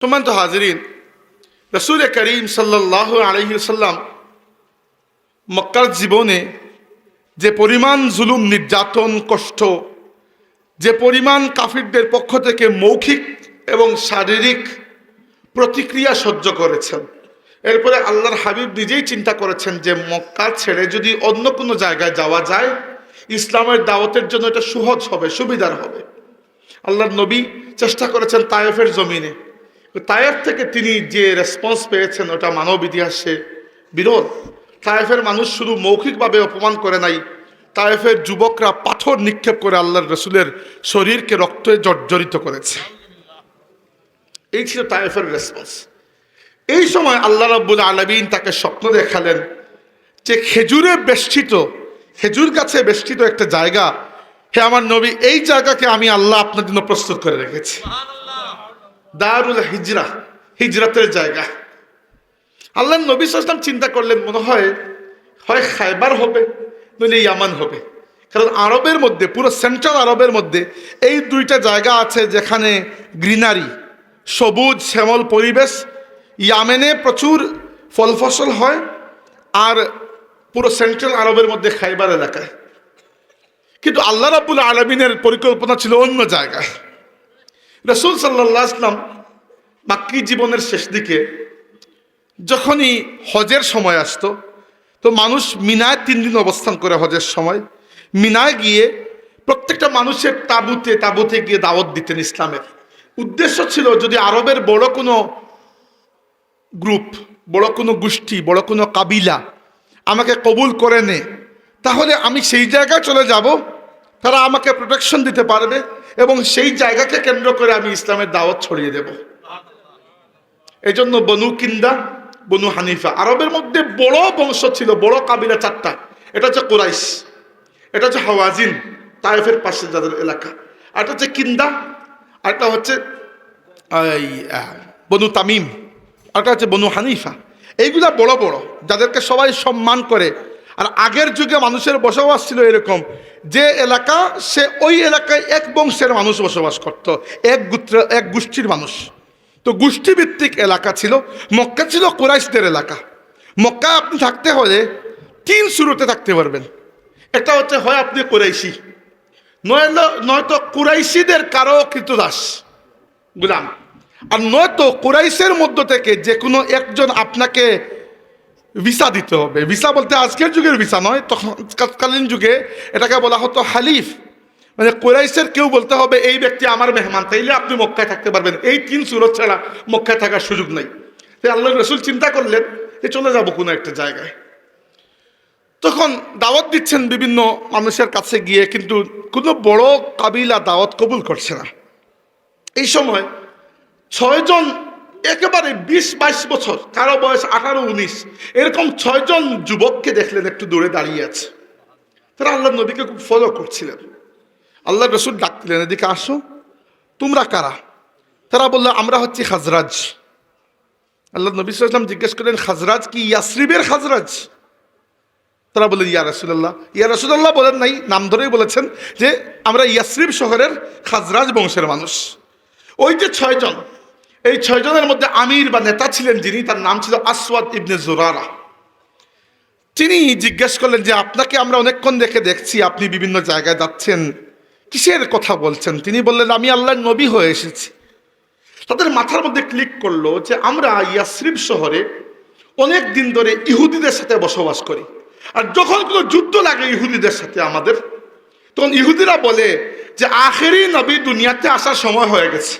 সম্মানিত হাজিরিন, রাসূল করিম সাল্লাল্লাহু আলাইহি ওয়াসাল্লাম মক্কার জীবনে যে পরিমাণ জুলুম, নির্যাতন, কষ্ট, যে পরিমাণ কাফিরদের পক্ষ থেকে মৌখিক এবং শারীরিক প্রতিক্রিয়া সহ্য করেছেন, এরপরে আল্লাহর হাবিব নিজেই চিন্তা করেছেন যে মক্কা ছেড়ে যদি অন্য কোনো জায়গায় যাওয়া যায়, ইসলামের দাওয়াতের জন্য এটা সহজ হবে, সুবিধার হবে। আল্লাহর নবী চেষ্টা করেছেন তায়েফের জমিনে। তায়েফ থেকে তিনি যে রেসপন্স পেয়েছেন ওটা মানব ইতিহাসে বিরল। তায়েফের মানুষ শুধু মৌখিকভাবে অপমান করে নাই, তায়েফের যুবকরা পাথর নিক্ষেপ করে আল্লাহর রসুলের শরীরকে রক্তে জর্জরিত করেছে। এই ছিল তায়েফের রেসপন্স। এই সময় আল্লাহ রাব্বুল আলামিন তাকে স্বপ্ন দেখালেন যে খেজুর গাছে বেষ্টিত একটা জায়গা, হে আমার নবী, এই জায়গাকে আমি আল্লাহ আপনার জন্য প্রস্তুত করে রেখেছি। দারুল হিজরা, হিজরাতের জায়গা। আল্লাহর নবী সাল্লাল্লাহু আলাইহি ওয়াসাল্লাম চিন্তা করলেন, মনে হয় খায়বার হবে, নইলে ইয়ামান হবে। কারণ আরবের মধ্যে, পুরো সেন্ট্রাল আরবের মধ্যে এই দুইটা জায়গা আছে যেখানে গ্রিনারি, সবুজ শ্যামল পরিবেশ। ইয়ামেনে প্রচুর ফল ফসল হয়, আর পুরো সেন্ট্রাল আরবের মধ্যে খায়বার এলাকায়। কিন্তু আল্লাহ রাব্বুল আলামিনের পরিকল্পনা ছিল অন্য জায়গায়। রাসূল সাল্লাল্লাহু আলাইহি ওয়াসাল্লাম মাক্কি জীবনের শেষ দিকে যখনই হজের সময় আসতো, তো মানুষ মিনায় 3 দিন অবস্থান করে হজের সময়। মিনায় গিয়ে প্রত্যেকটা মানুষের তাঁবুতে গিয়ে দাওয়াত দিতেন ইসলামের। উদ্দেশ্য ছিল, যদি আরবের বড় কোনো গ্রুপ, বড় কোনো গোষ্ঠী, বড় কোনো কাবিলা আমাকে কবুল করে নে, তাহলে আমি সেই জায়গায় চলে যাব, তারা আমাকে প্রোটেকশন দিতে পারবে এবং সেই জায়গাকে কেন্দ্র করে আমি ইসলামের দাওয়াত ছড়িয়ে দেব। এই জন্য বনু কিন্দা, বনু হানিফা, আরবের মধ্যে বড় বংশ ছিল, বড় কাবিলা 4টা। এটা হচ্ছে কুরাইশ, এটা হচ্ছে হাওয়াজিন, তায়েফের পাশে যাদের এলাকা, আর এটা হচ্ছে কিন্দা, আর এটা হচ্ছে বনু তামিম, আর এটা হচ্ছে বনু হানিফা। এইগুলা বড় বড়, যাদেরকে সবাই সম্মান করে। আর আগের যুগে মানুষের বসবাস ছিল এরকম, যে এলাকা, সে ওই এলাকায় এক বংশের মানুষ বসবাস করত, এক গোষ্ঠীর মানুষ। তো গোষ্ঠীভিত্তিক এলাকা ছিল। মক্কা ছিল কুরাইশদের এলাকা। মক্কা আপনি থাকতে হলে 3 শুরুতে থাকতে পারবেন। একটা হচ্ছে, হয় আপনি কুরাইশি, নয়তো কুরাইশিদের কারো কৃতদাস গুলাম, আর নয়তো কুরাইশের মধ্য থেকে যে কোনো একজন আপনাকে ভিসা দিতে হবে। ভিসা বলতে আজকের যুগের ভিসা নয়, তৎকালীন যুগে এটাকে বলা হতো হালিফ। মানে কুরাইশের কেউ বলতে হবে এই ব্যক্তি আমার মেহমান, তাইলে আপনি মক্কায় থাকতে পারবেন। এই 3 সুরত ছাড়া মক্কায় থাকার সুযোগ নেই। তাই আল্লাহ রাসূল চিন্তা করলেন যে চলে যাব কোনো একটা জায়গায়। তখন দাওয়াত দিচ্ছেন বিভিন্ন মানুষের কাছে গিয়ে, কিন্তু কোনো বড় কাবিলা দাওয়াত কবুল করছে না। এই সময় 6 জন, একেবারে 20-22 বছর, কারো বয়স 18-19, এরকম 6 জন যুবককে দেখলেন একটু দূরে দাঁড়িয়ে আছে। তারা আল্লাহ নবীকে খুব ফলো করছিলেন। আল্লাহ রসুল ডাক দিলেন, এদিকে আসো, তোমরা কারা? তারা বলল, আমরা হচ্ছি খাজরাজ। আল্লাহ নবী সাল্লাল্লাহু আলাইহি ওয়াসাল্লাম জিজ্ঞেস করলেন, খাজরাজ কি ইয়াসরিবের খাজরাজ? তারা বললেন, ইয়া রাসূলুল্লাহ। ইয়া রাসূলুল্লাহ বলেন নাই, নাম ধরেই বলেছেন যে আমরা ইয়াসরিব শহরের খাজরাজ বংশের মানুষ। ওই যে 6 জন, এই 6 জনের মধ্যে আমির বা নেতা ছিলেন যিনি, তার নাম ছিল আসওয়াদ ইবনে জুরারা। তিনি জিজ্ঞেস করলেন যে আপনাকে আমরা অনেকক্ষণ দেখছি, আপনি বিভিন্ন জায়গায় যাচ্ছেন, কিসের কথা বলছেন? তিনি বললেন, আমি আল্লাহর নবী হয়ে এসেছি। তাদের মাথার মধ্যে ক্লিক করলো যে আমরা ইয়াসরিব শহরে অনেক দিন ধরে ইহুদিদের সাথে বসবাস করি, আর যখন কোনো যুদ্ধ লাগে ইহুদিদের সাথে আমাদের, তখন ইহুদিরা বলে যে আখেরি নবী দুনিয়াতে আসার সময় হয়ে গেছে।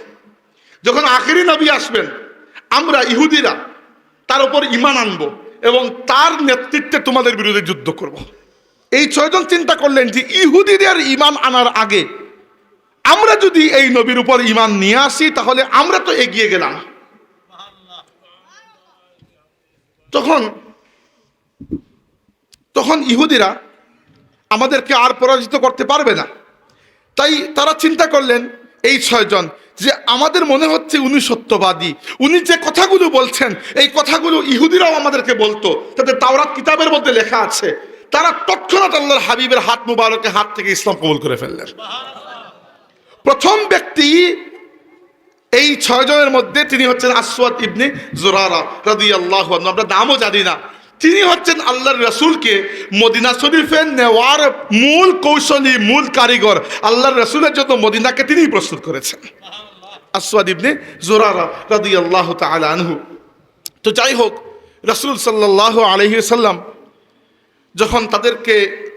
যখন আখেরি নবী আসবেন, আমরা ইহুদিরা তার উপর ঈমান আনবো এবং তার নেতৃত্বে তোমাদের বিরুদ্ধে যুদ্ধ করব। এই 6 জন চিন্তা করলেন যে ইহুদিদের ঈমান আনার আগে আমরা যদি এই নবীর উপর ঈমান নিয়ে আসি, তাহলে আমরা তো এগিয়ে গেলাম। তখন ইহুদিরা আমাদেরকে আর পরাজিত করতে পারবে না। তাই তারা চিন্তা করলেন, এই 6 জন, যে আমাদের মনে হচ্ছে উনি সত্যবাদী, উনি যে কথাগুলো বলছেন এই কথাগুলো ইহুদিরাও আমাদেরকে বলতো, তাদের তাওরাত কিতাবের মধ্যে লেখা আছে। তারা তৎক্ষণাৎ আল্লাহর হাবিবের হাত মুবারকের হাত থেকে ইসলাম কবুল করে ফেললেন। প্রথম ব্যক্তি এই 6 জনের মধ্যে তিনি হচ্ছেন আসওয়াদ ইবনে জুরারা রাদিয়াল্লাহু আনহু। আমরা নামও জানি না। তিনি হচ্ছেন আল্লাহর রাসূলকে মদিনা শরীফে নেওয়ার মূল কৌশলী, মূল কারিগর। আল্লাহর রাসূলের জন্য মদিনাকে তিনিই প্রস্তুত করেছেন, আসওয়াদ ইবনে জুরারা রাদিয়াল্লাহু তাআলা আনহু। তো যাই হোক, রাসূল সাল্লাল্লাহু আলাইহি ওয়াসাল্লাম যখন তাদেরকে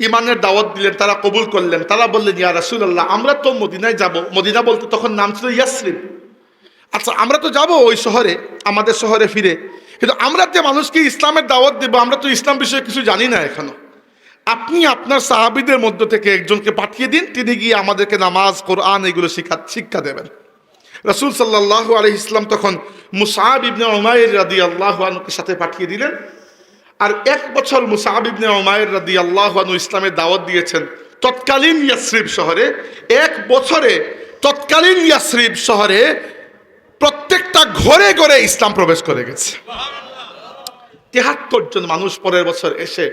ইমানের দাওয়াত দিলেন, তারা কবুল করলেন। তারা বললেন, ইয়া রাসূলুল্লাহ, আমরা তো মদিনায় যাব। মদিনা বলতে তখন নাম ছিল ইয়াসরিব। আচ্ছা, আমরা তো যাব ওই শহরে, আমাদের শহরে ফিরে, কিন্তু আমরা যে মানুষকে ইসলামের দাওয়াত দেব, আমরা তো ইসলাম বিষয়ে কিছু জানি না এখনো। আপনি আপনার সাহাবীদের মধ্য থেকে একজনকে পাঠিয়ে দিন, তিনি গিয়ে আমাদেরকে নামাজ, কোরআন এগুলো শিক্ষা দেবেন। রাসূল সাল্লাল্লাহু আলাইহি ইসলাম তখন মুসআব ইবনে উমাইর রাদিয়াল্লাহু আনহুকে সাথে পাঠিয়ে দিলেন। আর 1 বছর মুসআব ইবনে উমাইর রাদিয়াল্লাহু আনহু ইসলামের দাওয়াত দিয়েছেন তৎকালীন ইয়াসরিব শহরে। 1 বছরে তৎকালীন ইয়াসরিব শহরে প্রত্যেকটা ঘরে ঘরে ইসলাম প্রবেশ করে গেছে। 73 জন মানুষ পরের বছর এসে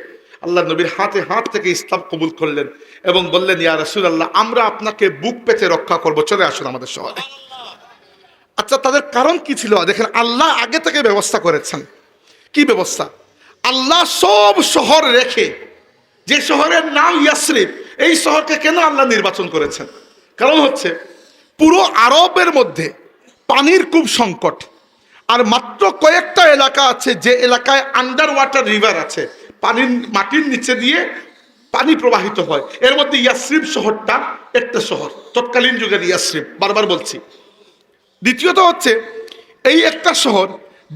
আল্লাহ নবীর হাত থেকে ইসলাম কবুল করলেন এবং বললেন, ইয়া রাসূলুল্লাহ, আমরা আপনাকে বুক পেতে রক্ষা করব, চলে আসুন আমাদের শহরে। আচ্ছা, তাদের কারণ কি ছিল? দেখেন, আল্লাহ আগে থেকে ব্যবস্থা করেছেন। কি ব্যবস্থা? আল্লাহ সব শহর রেখে যে শহরের নাম ইয়াসরিব, এই শহরকে কেন আল্লাহ নির্বাচন করেছেন? কারণ হচ্ছে পুরো আরবের মধ্যে পানির খুব সংকট, আর মাত্র কয়েকটা এলাকা আছে যে এলাকায় আন্ডার ওয়াটার রিভার আছে, মাটির নিচে দিয়ে পানি প্রবাহিত হয়। এর মধ্যে ইয়াসরিব শহরটা একটা শহর, তৎকালীন যুগের ইয়াসরিব, বারবার বলছি। দ্বিতীয়ত হচ্ছে এই একটা শহর,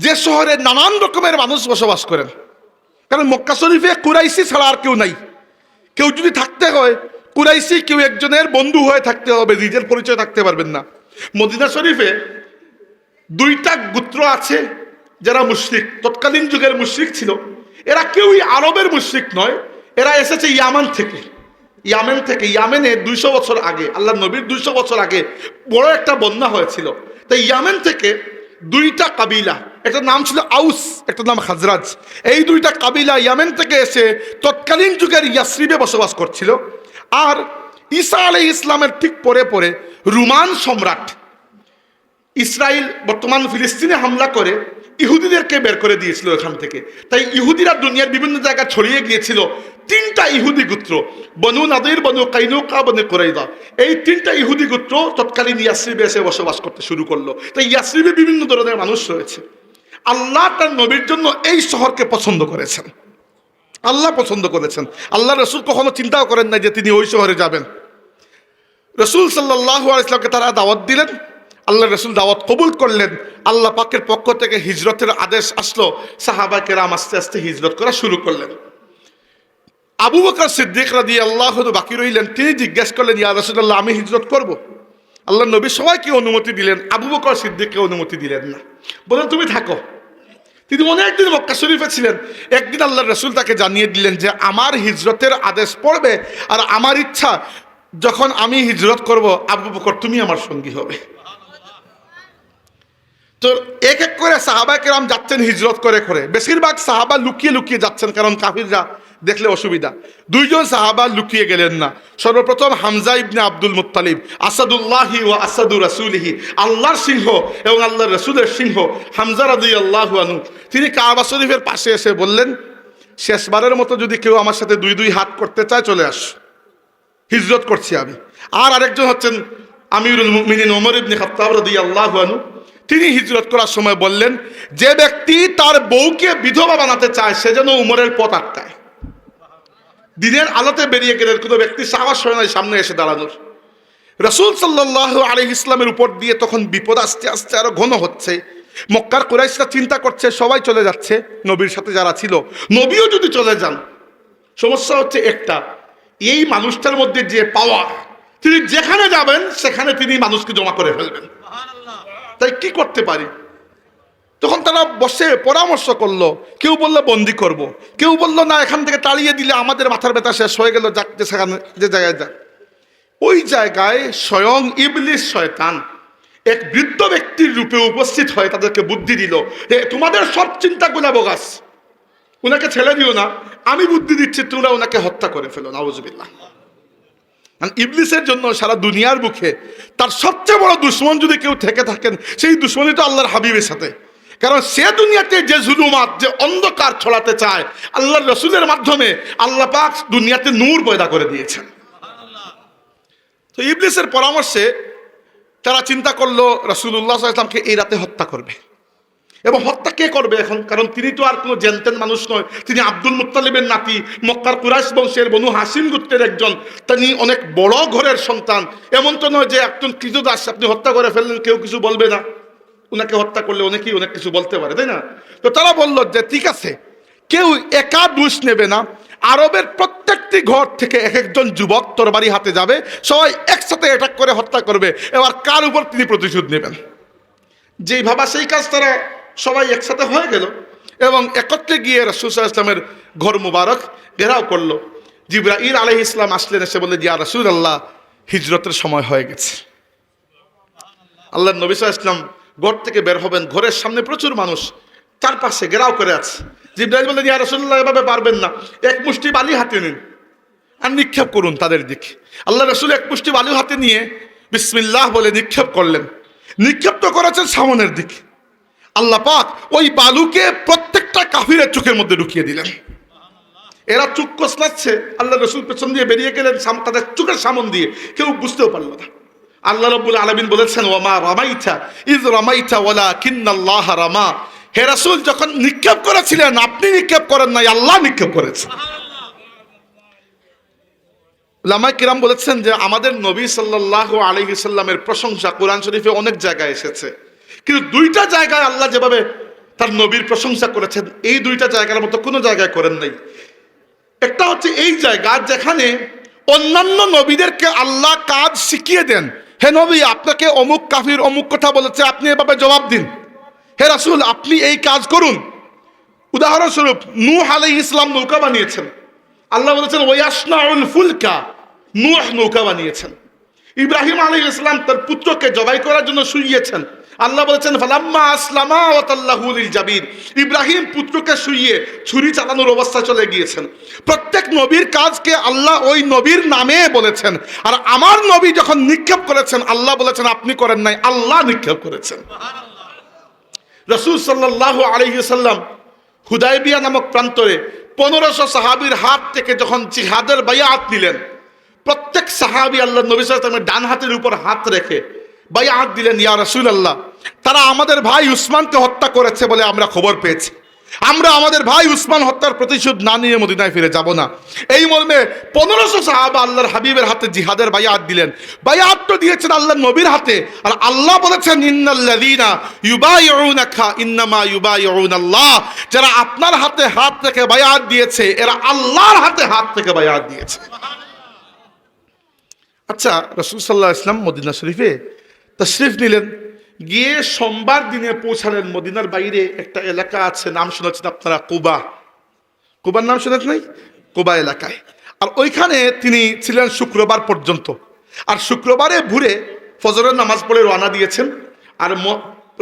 যে শহরে নানান রকমের মানুষ বসবাস করেন। কারণ মক্কা শরীফে কুরাইশি ছাড়া আর কেউ নাই। কেউ যদি থাকতে হয় কুরাইশি কেউ একজনের বন্ধু হয়ে থাকতে হবে, নিজের পরিচয় থাকতে পারবেন না। মদিনা শরীফে 2টা গোত্র আছে যারা মুশরিক, তৎকালীন যুগের মুশরিক ছিল। এরা কেউই আরবের মুশরিক নয়, এরা এসেছে ইয়ামান থেকে। ইয়ামেনে 200 বছর আগে, আল্লাহ নবীর 200 বছর আগে বড় একটা বন্যা হয়েছিল। তাই ইয়ামেন থেকে 2টা কাবিলা, একটা নাম ছিল আউস, একটা নাম খাজরাজ। এই 2টা কাবিলা ইয়ামেন থেকে এসে তৎকালীন যুগের ইয়াসরিবে বসবাস করছিল। আর ঈসা আলাইহিস ইসলামের ঠিক পরে পরে রোমান সম্রাট ইসরায়েল, বর্তমান ফিলিস্তিনে হামলা করে ইহুদিদেরকে বের করে দিয়েছিল এখান থেকে। তাই ইহুদিরা দুনিয়ার বিভিন্ন জায়গায় ছড়িয়ে গিয়েছিল। 3টা ইহুদি গোত্র, বনু নাদির, বনু কাইনুকা, বনু কুরাইদা, এই 3টা ইহুদি গোত্র তৎকালীন ইয়াসরিবে এসে বসবাস করতে শুরু করলো। তাই ইয়াসরিবে বিভিন্ন ধরনের মানুষ রয়েছে। আল্লাহ তার নবীর জন্য এই শহরকে পছন্দ করেছেন। আল্লাহ পছন্দ করেছেন। আল্লাহ রাসূল কখনো চিন্তাও করেন না যে তিনি ওই শহরে যাবেন। রাসূল সাল্লাল্লাহু আলাইহি ওয়াসাল্লামকে তারা দাওয়াত দিলেন, আল্লাহ রাসূল দাওয়াত কবুল করলেন। আল্লাহ পাকের পক্ষ থেকে হিজরতের আদেশ আসলো। সাহাবায়ে কেরাম আস্তে আস্তে হিজরত করা শুরু করলেন। আবু বকর সিদ্দিক রাদিয়াল্লাহু আনহু বাকি রইলেন। তিনি জিজ্ঞেস করলেন, ইয়া রাসূলুল্লাহ, আমি হিজরত করব? আল্লাহ নবী সবাইকে অনুমতি দিলেন, আবু বকর সিদ্দিককে অনুমতি দিলেন না। বলেন, তুমি থাকো। তিনি অনেকদিন মক্কা শরীফে ছিলেন। একদিন আল্লাহ রাসূল তাকে জানিয়ে দিলেন যে আমার হিজরতের আদেশ পড়বে, আর আমার ইচ্ছা যখন আমি হিজরত করব, আবু বকর তুমি আমার সঙ্গী হবে। তো এক এক করে সাহাবা কেরাম যাচ্ছেন হিজরত করে করে। বেশিরভাগ সাহাবা লুকিয়ে লুকিয়ে যাচ্ছেন, কারণ কাফিররা দেখলে অসুবিধা। 2 জন সাহাবা লুকিয়ে গেলেন না। সর্বপ্রথম হামজা ইবনে আব্দুল মুত্তালিব, আসাদুল্লাহি ওয়া আসাদু রাসূলিহি, আল্লাহর সিংহ এবং আল্লাহর রাসূলের সিংহ হামজা রাদিয়াল্লাহু আনহু, তিনি কাবা শরীফের পাশে এসে বললেন, শেষবারের মতো যদি কেউ আমার সাথে 2 হাত করতে চায় চলে আস, হিজরত করছি আমি। আর আরেকজন হচ্ছেন আমিরুল মুমিনিন ওমর ইবনে খাত্তাব রাদিয়াল্লাহু আনহু, তিনি হিজরত করার সময় বললেন, যে ব্যক্তি তার বউকে বিধবা বানাতে চায় সে যেন উমরের পথ আটকায়। দিনের আলোতে বেরিয়ে গেলেন, কোনো ব্যক্তি সাহস হয় না সামনে এসে দাঁড়ানোর। রাসূল সাল্লাল্লাহু আলাইহি ইসলামের উপর দিয়ে তখন বিপদ আস্তে আস্তে আরো ঘন হচ্ছে। মক্কার কুরাইশরা চিন্তা করছে সবাই চলে যাচ্ছে, নবীর সাথে যারা ছিল, নবীও যদি চলে যান। সমস্যা হচ্ছে একটা, এই মানুষটার মধ্যে যে পাওয়ার, তিনি যেখানে যাবেন সেখানে তিনি মানুষকে জমা করে ফেলবেন। তাই কি করতে পারি? তখন তারা বসে পরামর্শ করলো। কেউ বললো বন্দি করব, কেউ বললো না এখান থেকে তাড়িয়ে দিলে আমাদের মাথার ব্যথা শেষ হয়ে গেল, যাক সেখানে যে জায়গায় যাক। ওই জায়গায় স্বয়ং ইবলিস শয়তান এক বৃদ্ধ ব্যক্তির রূপে উপস্থিত হয়ে তাদেরকে বুদ্ধি দিল যে তোমাদের সব চিন্তাগুলো বোগাস, উনাকে ছেড়ে দিও না, আমি বুদ্ধি দিচ্ছি, তোমরা ওনাকে হত্যা করে ফেলো। নাউজুবিল্লাহ। ইবলিসের জন্য সারা দুনিয়ার বুকে তার সবচেয়ে বড় দুশ্মন যদি কেউ থেকে থাকেন, সেই দুশ্মনই তো আল্লাহর হাবিবের সাথে। কারণ সে দুনিয়াতে যে জুলুমাত, যে অন্ধকার ছড়াতে চায়, আল্লাহর রসুলের মাধ্যমে আল্লাহ পাক দুনিয়াতে নূর পয়দা করে দিয়েছেন। তো ইবলিসের পরামর্শে তারা চিন্তা করলো রাসূলুল্লাহ সাল্লাল্লাহু আলাইহি ওয়াসাল্লামকে এই রাতে হত্যা করবে। এবং হত্যা কে করবে এখন? কারণ তিনি তো আর কোনো জেনতেন মানুষ নয়, তিনি আব্দুল মুত্তালিবের নাতি, মক্কার কুরাইশ বংশের বনু হাসিম গোত্রের একজন, তিনি অনেক বড় ঘরের সন্তান। এমন তো নয় যে একজন কৃতদাস আপনি হত্যা করে ফেললেন কেউ কিছু বলবে না, ওনাকে হত্যা করলে অনেকেই অনেক কিছু বলতে পারে, তাই না? তো তারা বলল যে ঠিক আছে, কেউ একা দোষ নেবে না, আরবের প্রত্যেকটি ঘর থেকে এক একজন যুবক তরবারি হাতে যাবে, সবাই একসাথে অ্যাটাক করে হত্যা করবে, এবার কার উপর তিনি প্রতিশোধ নেবেন। যেই ভাবা সেই কাজ, তারা সবাই একসাথে হয়ে গেল এবং একত্রে গিয়ে রাসূল সাল্লাল্লাহু আলাইহি ওয়াসাল্লামের ঘর মুবারক ঘেরাও করলো। জিবরাইল আলাইহিস সালাম আসলেন, এসে বললেন, ইয়া রাসূলুল্লাহ, হিজরতের সময় হয়ে গেছে। আল্লাহর নবী সাল্লাল্লাহু আলাইহি ওয়াসাল্লাম ঘর থেকে বের হবেন, ঘরের সামনে প্রচুর মানুষ চারপাশে ঘেরাও করে আছে। জিবরাইল বললেন, ইয়া রাসূলুল্লাহ, এভাবে পারবেন না, এক মুষ্টি বালি হাতে নিন আর নিক্ষেপ করুন তাদের দিকে। আল্লাহ রাসূল এক মুষ্টি বালি হাতে নিয়ে বিসমিল্লাহ বলে নিক্ষেপ করলেন। নিক্ষেপ তো করেছেন সামনের দিকে, আল্লাহ পাক ওই বালুকে প্রত্যেকটা কাফিরের চোখের মধ্যে ঢুকিয়ে দিলেন। এরা চোখ কসলাচ্ছে, আল্লাহ রাসূল পেছন দিয়ে বেরিয়ে গেলেন তাদের চোখের সামন দিয়ে, কেউ বুঝতেও পারলো না। আল্লাহ রাব্বুল আলামিন বলেছেন, ওয়ামা রামাইতা ইয রামাইতা ওয়ালাকিন্নাল্লাহ রামা। হে রাসূল, যখন নিক্ষেপ করেছিলেন আপনি নিক্ষেপ করেন নাই, আল্লাহ নিক্ষেপ করেছেন। উলামায়ে কিরাম বলেছেন যে আমাদের নবী সাল্লাল্লাহু আলাইহি সাল্লামের প্রশংসা কোরআন শরীফে অনেক জায়গায় এসেছে, কিন্তু দুইটা জায়গায় আল্লাহ যেভাবে তার নবীর প্রশংসা করেছেন, এই দুইটা জায়গার মতো কোনো জায়গায় করেন নাই। একটা হচ্ছে এই জায়গা যেখানে অন্যান্য নবীদেরকে আল্লাহ কাজ শিখিয়ে দেন। হে নবী, আপনাকে অমুক কাফির অমুক কথা বলেছে, আপনি এভাবে জবাব দিন। হে রাসূল, আপনি এই কাজ করুন। উদাহরণস্বরূপ নূহ আলাইহিস সালাম নৌকা বানিয়েছেন, আল্লাহ বলেছেন ওয়াসনাউল ফুলকা, নূহ নৌকা বানিয়েছেন। ইব্রাহিম আলাইহিস সালাম তার পুত্রকে জবাই করার জন্য শুইয়েছেন, আল্লাহ বলেছেন ফালাম্মা আসলামা ওয়া তাল্লাহু লিল জাবির। ইব্রাহিম পুত্রকে শুইয়ে ছুরি চালানোর অবস্থায় চলে গিয়েছেন। প্রত্যেক নবীর কাজকে আল্লাহ ওই নবীর নামে বলেছেন। আর আমার নবী যখন নিক্ষেপ করেছেন, আল্লাহ বলেছেন আপনি করেন নাই, আল্লাহ নিক্ষেপ করেছেন। রাসূল সাল্লাল্লাহু আলাইহি ওয়াসাল্লাম হুদায়বিয়া নামক প্রান্তরে 1500 সাহাবীর হাত থেকে যখন জিহাদের বায়াত নিলেন, প্রত্যেক সাহাবী আল্লাহ নবী সাল্লাল্লাহু আলাইহি ওয়াসাল্লামের ডান হাতের উপর হাত রেখে বায়াত দিলেন, ইয়া রাসূলুল্লাহ, তারা আমাদের ভাই উসমানকে হত্যা করেছে বলে আমরা খবর পেয়েছি, আমরা আমাদের ভাই উসমান হত্যার প্রতিশোধ না নিয়ে মদিনায় ফিরে যাব না। এই মর্মে 1500 সাহাবা আল্লাহর হাবিবের হাতে জিহাদের বায়াত দিলেন। বায়াত তো দিয়েছেন আল্লাহর নবীর হাতে, আর আল্লাহ বলেছেন ইন্নাল্লাযীনা ইউবাইউনাকা ইন্নামা ইউবাইউনাল্লাহ, যারা আপনার হাতে হাত থেকে বায়াত দিয়েছে এরা আল্লাহর হাতে হাত থেকে বায়াত দিয়েছে। আচ্ছা, রাসূল সাল্লাল্লাহু আলাইহি ওয়াসাল্লাম মদিনা শরীফে তাশরিফ নিলেন, গিয়ে সোমবার দিনে পৌঁছালেন। মদিনার বাইরে একটা এলাকা আছে, নাম শুনেছেন আপনারা, কুবা। কুবার নাম শুনেছেন নাই? কুবা এলাকায়। আর ওইখানে তিনি ছিলেন শুক্রবার পর্যন্ত। আর শুক্রবারে ভোরে ফজরের নামাজ পড়ে রওনা দিয়েছেন। আর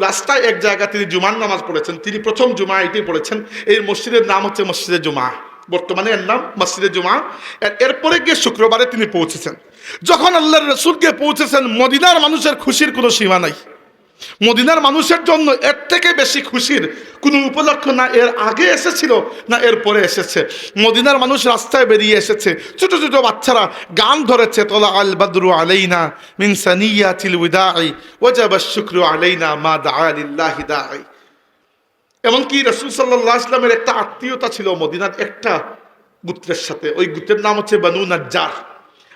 রাস্তায় এক জায়গা তিনি জুমার নামাজ পড়েছেন। তিনি প্রথম জুমা এটাই পড়েছেন। এই মসজিদের নাম হচ্ছে মসজিদে জুমা, বর্তমানে এর নাম মসজিদে জুমা। এরপরে গিয়ে শুক্রবারে তিনি পৌঁছেছেন। যখন আল্লাহর রাসূলকে পৌঁছেছেন, মদিনার মানুষের খুশির কোনো সীমা নাই। মদিনার মানুষের জন্য এর থেকে বেশি খুশির কোনো উপলক্ষ না এর আগে এসেছিল না এর পরে এসেছে। মদিনার মানুষ রাস্তায় বেরিয়ে এসেছে, ছোট ছোট বাচ্চারা গান ধরেছে, তোলা আল বাদরু আলাইনা মিন সানিয়াতিল উদাই ওয়াজাবা শুকরু আলাইনা মা দাআ লিল্লাহি দাঈ। এমনকি রাসূল সাল্লাল্লাহু আলাইহি ওয়াসাল্লামের একটা আত্মীয়তা ছিল মদিনার একটা গোত্রের সাথে, ওই গোত্রের নাম হচ্ছে বানু নাজ্জার।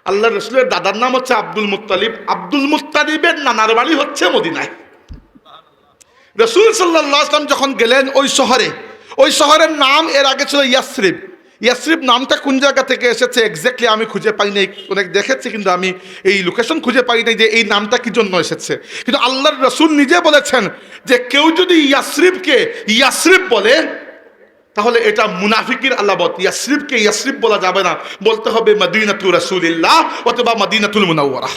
আল্লাহ রাসূলের দাদার নাম হচ্ছে আব্দুল মুত্তালিব, আব্দুল মুত্তালিবের নানার বাড়ি হচ্ছে মদিনায়। রাসূল সাল্লাল্লাহু আলাইহি ওয়াসাল্লাম যখন গেলেন ওই শহরে, ওই শহরের নাম এর আগে ছিল ইয়াসরিব। ইয়াসরিব নামটা কোন জায়গা থেকে এসেছে এক্স্যাক্টলি আমি খুঁজে পাই নাই, অনেক দেখেছি কিন্তু আমি এই লোকেশন খুঁজে পাই নাই যে এই নামটা কি জন্য এসেছে। কিন্তু আল্লাহর রাসূল নিজে বলেছেন যে কেউ যদি ইয়াসরিবকে ইয়াসরিব বলে তাহলে এটা মুনাফিকের আলামত। ইয়াসরিবকে ইয়াসরিব বলা যাবে না, বলতে হবে মদিনাতুর রাসূলিল্লাহ অথবা মদিনাতুল মুনাওয়ারা।